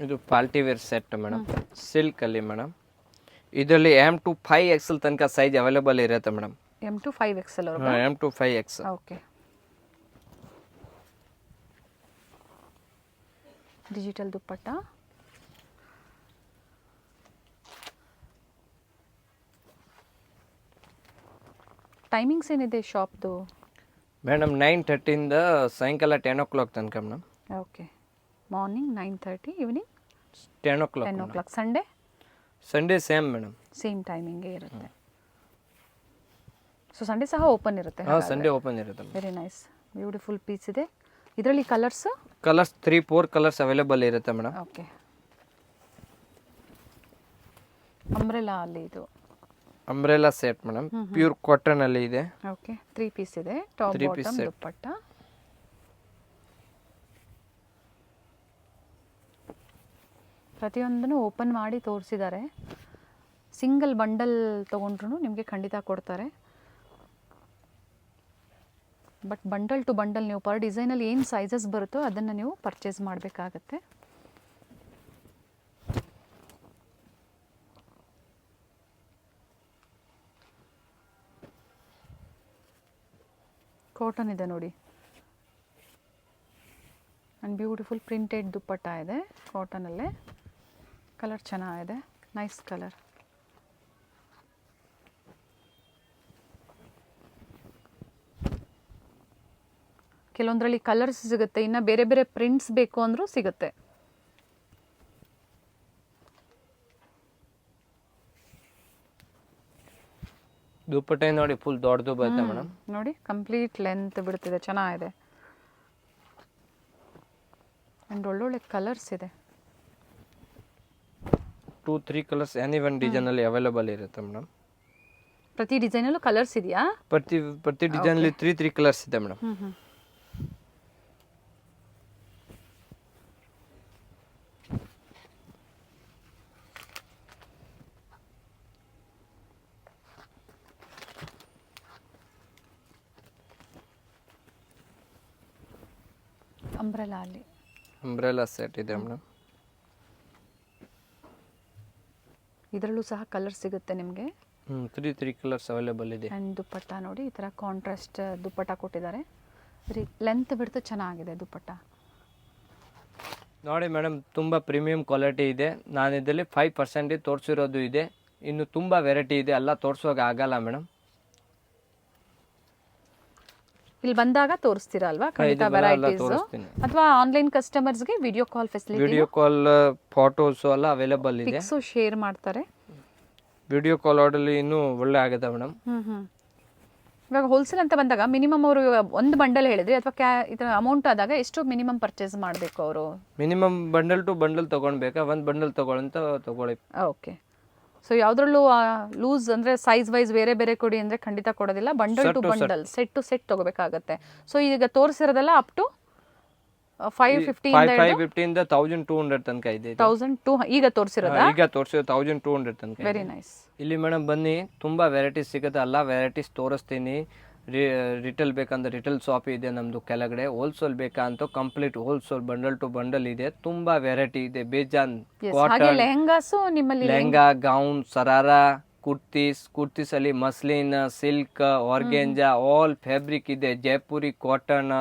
ಇದು party wear set madam, silk ಅಲ್ಲಿ ಮೇಡಮ್. ಇದರಲ್ಲಿ M to 5 XL ತನಕ ಸೈಜ್ ಅವೈಲೇಬಲ್ ಇರುತ್ತೆ ಮೇಡಮ್. M to 5 XL ಅವ್ರಿಗೆ. M to 5 XL. Okay, digital dupatta. Timings ಏನಿದೆ ಶಾಪ್ದು? ಮೇಡಮ್ 9:30 ಸಾಯಂಕಾಲ 10 ತನಕ madam. Okay, morning 9:30, evening 10 10 Sunday Sunday same madam, same ಟೈಮಿಂಗೇ ಇರುತ್ತೆ. ಸೊ ಸಂಡೇ ಸಹ ಓಪನ್ ಇರುತ್ತೆ? ಹಾಂ, ಸಂಡೇ ಓಪನ್ ಇರುತ್ತೆ. ವೆರಿ ನೈಸ್, ಬ್ಯೂಟಿಫುಲ್ ಪೀಸ್ ಇದೆ. ಇದರಲ್ಲಿ ಕಲರ್ಸ್ 3-4 ಕಲರ್ಸ್ ಅವೈಲೇಬಲ್ ಇರುತ್ತೆ ಮೇಡಮ್. ಓಕೆ, ಅಂಬ್ರೆಲಾ ಅಲ್ಲಿ ಇದು umbrella set madam, pure cotton ಅಲ್ಲಿ ಇದೆ. ಓಕೆ, 3 ಪೀಸ್ ಇದೆ, top 3 piece bottom set. Dupatta. ಪ್ರತಿಯೊಂದನ್ನು ಓಪನ್ ಮಾಡಿ ತೋರಿಸಿದ್ದಾರೆ. ಸಿಂಗಲ್ ಬಂಡಲ್ ತೊಗೊಂಡ್ರು ನಿಮಗೆ ಖಂಡಿತ ಕೊಡ್ತಾರೆ. ಬಟ್ ಬಂಡಲ್ ಟು ಬಂಡಲ್ ನೀವು ಪರ್ ಡಿಸೈನಲ್ಲಿ ಏನು ಸೈಜಸ್ ಬರುತ್ತೋ ಅದನ್ನು ನೀವು ಪರ್ಚೇಸ್ ಮಾಡಬೇಕಾಗತ್ತೆ. ಕಾಟನ್ ಇದೆ ನೋಡಿ, ಆ್ಯಂಡ್ ಬ್ಯೂಟಿಫುಲ್ ಪ್ರಿಂಟೆಡ್ ದುಪ್ಪಟ್ಟ ಇದೆ ಕಾಟನಲ್ಲೇ. ಕಲರ್ ಚೆನ್ನಾಗಿದೆ, ನೈಸ್ ಕಲರ್. ಕೆಲವೊಂದರಲ್ಲಿ ಕಲರ್ಸ್ ಸಿಗುತ್ತೆ, ಇನ್ನು ಬೇರೆ ಬೇರೆ ಪ್ರಿಂಟ್ಸ್ ಬೇಕು ಅಂದರೂ ಸಿಗುತ್ತೆ. ದುಪ್ಪಟ್ಟೆ ನೋಡಿ ಫುಲ್ ದೊಡ್ಡದು ಬರುತ್ತೆ ಮೇಡಮ್. ನೋಡಿ ಕಂಪ್ಲೀಟ್ ಲೆಂತ್ ಬಿಡ್ತಿದೆ, ಚೆನ್ನಾಗಿದೆ. ಆ್ಯಂಡ್ ಒಳ್ಳೊಳ್ಳೆ ಕಲರ್ಸ್ ಇದೆ. 2-3 ಕಲರ್ಸ್ ಎನಿ ಒನ್ ಡಿಸೈನ್ ಅಲ್ಲಿ ಅವೈಲೇಬಲ್ ಇರುತ್ತೆ ಮೇಡಮ್. ಪ್ರತಿ ಡಿಸೈನಲ್ಲೂ ಕಲರ್ಸ್ ಇದೆಯಾ? ಪ್ರತಿ ಡಿಸೈನ್ ಅಲ್ಲಿ 3 ಕಲರ್ಸ್ ಇದೆ ಮೇಡಮ್. ಅಂಬ್ರೆಲಾ ಅಲ್ಲಿ ಅಂಬ್ರೆಲಾ ಸೆಟ್ ಇದೆ ಮೇಡಮ್. ಇದರಲ್ಲೂ ಸಹ ಕಲರ್ ಸಿಗುತ್ತೆ ನಿಮಗೆ. 3 ಕಲರ್ಸ್ ಅವೈಲೇಬಲ್ ಇದೆ. ಆ್ಯಂಡ್ ದುಪ್ಪಟ್ಟ ನೋಡಿ, ಈ ಥರ ಕಾಂಟ್ರಾಸ್ಟ್ ದುಪ್ಪಟ್ಟ ಕೊಟ್ಟಿದ್ದಾರೆ. ಲೆಂತ್ ಬಿಡ್ತು ಚೆನ್ನಾಗಿದೆ ದುಪ್ಪಟ್ಟ. ನೋಡಿ ಮೇಡಮ್, ತುಂಬ ಪ್ರೀಮಿಯಂ ಕ್ವಾಲಿಟಿ ಇದೆ. ನಾನು ಇದರಲ್ಲಿ 5% ತೋರಿಸಿರೋದು ಇದೆ, ಇನ್ನು ತುಂಬ ವೆರೈಟಿ ಇದೆ, ಎಲ್ಲ ತೋರಿಸೋಕೆ ಆಗಲ್ಲ ಮೇಡಮ್. ಇಲ್ಲಿ ಬಂದಾಗ ತೋರಿಸ್ತೀರಾ ಅಲ್ವಾ ಖಂಡಿತ ವೆರೈಟೀಸ್? ಅಥವಾ ಆನ್ಲೈನ್ ಕಸ್ಟಮರ್ಸ್ಗೆ video call facility, video call, photos ಎಲ್ಲ ಅವೈಲೇಬಲ್ ಇದೆ. ಪಿಕ್ಸು ಶೇರ್ ಮಾಡ್ತಾರೆ. ವಿಡಿಯೋ ಕಾಲ್ ಆರ್ಡರ್ಲಿ ಇನ್ನೂ ಒಳ್ಳೆ ಆಗುತ್ತೆ ಮೇಡಮ್. ಇವಾಗ ಹೋಲ್ಸೇಲ್ ಅಂತ ಬಂದಾಗ ಮಿನಿಮಮ್ ಅವರು ಒಂದು ಬಂಡಲ್ ಹೇಳಿದ್ರಿ, ಅಥವಾ ಇದರ ಅಮೌಂಟ್ ಆದಾಗ ಎಷ್ಟು ಮಿನಿಮಮ್ ಪರ್ಚೇಸ್ ಮಾಡಬೇಕು ಅವರು? ಮಿನಿಮಮ್ ಬಂಡಲ್ ಟು ಬಂಡಲ್ ತೊಗೊಳ್ಬೇಕಾ, ಒಂದು ಬಂಡಲ್ ತೊಗೊಳ್ಳಿ. ಓಕೆ, ಸೊ ಯಾವುದ್ರಲ್ಲೂ ಲೂಸ್ ಅಂದರೆ ಸೈಜ್ ವೈಸ್ ಬೇರೆ ಬೇರೆ ಕೊಡಿ ಅಂದರೆ ಖಂಡಿತ ಕೊಡೋದಿಲ್ಲ. Bundle to bundle, set to set ತೊಗೋಬೇಕಾಗತ್ತೆ. ಸೊ ಈಗ ತೋರಿಸಿರೋದೆಲ್ಲ ಅಪ್ ಟು 550 ಇಂದ 1200 ತನಕ ಇದೆ. 1200 ಈಗ ತೋರಿಸಿರೋದಾ? ಈಗ ತೋರಿಸಿರೋ 1200 ತನಕ. Very nice. ಇಲ್ಲಿ ಮೇಡಮ್ ಬನ್ನಿ, ತುಂಬ ವೆರೈಟೀಸ್ ಸಿಗುತ್ತೆ, ಎಲ್ಲ ವೆರೈಟೀಸ್ ತೋರಿಸ್ತೀನಿ. ರಿಟೇಲ್ ಬೇಕಂದ್ರೆ ರಿಟೇಲ್ ಶಾಪ್ ಇದೆ ನಮ್ಮದು ಕೆಳಗಡೆ. ಹೋಲ್ಸೇಲ್ ಬೇಕಂತ complete wholesale bundle to bundle ಇದೆ, ತುಂಬ ವೆರೈಟಿ ಇದೆ ಬೇಜಾನ್. ಹಾಗೆ ಲೆಹಂಗಾಸು ನಿಮ್ಮಲ್ಲಿ? ಲೆಹಂಗಾ, ಗೌನ್, ಸರಾರಾ, ಕುರ್ತೀಸ್ ಅಲ್ಲಿ muslin, silk, organza, all fabric ಇದೆ. ಜೈಪುರಿ ಕಾಟನ್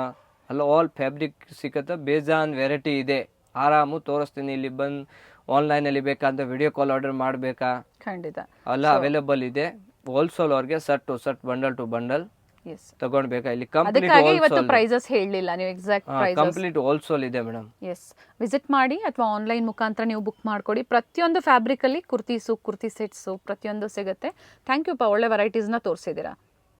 ಅಲ್ಲ, ಆಲ್ ಫ್ಯಾಬ್ರಿಕ್ ಸಿಗುತ್ತೆ, ಬೇಜಾನ್ ವೆರೈಟಿ ಇದೆ. ಆರಾಮು ತೋರಿಸ್ತೀನಿ. ಇಲ್ಲಿ ಬಂದು ಆನ್ಲೈನಲ್ಲಿ ಬೇಕಂತ ವಿಡಿಯೋ ಕಾಲ್ ಆರ್ಡರ್ ಮಾಡಬೇಕಾ, ಖಂಡಿತ ಎಲ್ಲ ಅವೈಲೇಬಲ್ ಇದೆ. ಹೋಲ್ಸೇಲ್ ಅವ್ರಿಗೆ set to set, bundle to bundle ತಗೊಂಡ್ಬೇಕಾ. ಇಲ್ಲಿ ಪ್ರೈಸಸ್ ಹೇಳಲಿಲ್ಲ ನೀವು, ಎಕ್ಸಾಕ್ಟ್ ಪ್ರೈಸಸ್ ಕಂಪ್ಲೀಟ್ ಹೋಲ್ಸೇಲ್ ಇದೆ ಮೇಡಮ್. ಎಸ್, ವಿಸಿಟ್ ಮಾಡಿ ಅಥವಾ ಆನ್ಲೈನ್ ಮುಖಾಂತರ ನೀವು ಬುಕ್ ಮಾಡ್ಕೊಡಿ. ಪ್ರತಿಯೊಂದು ಫ್ಯಾಬ್ರಿಕ್ ಅಲ್ಲಿ ಕುರ್ತೀಸು, ಕುರ್ತಿ ಸೆಟ್ಸು ಪ್ರತಿಯೊಂದು ಸಿಗುತ್ತೆ. ಥ್ಯಾಂಕ್ ಯು, ಒಳ್ಳೆ ವೆರೈಟೀಸ್ನ ತೋರಿಸಿದ್ದೀರಾ.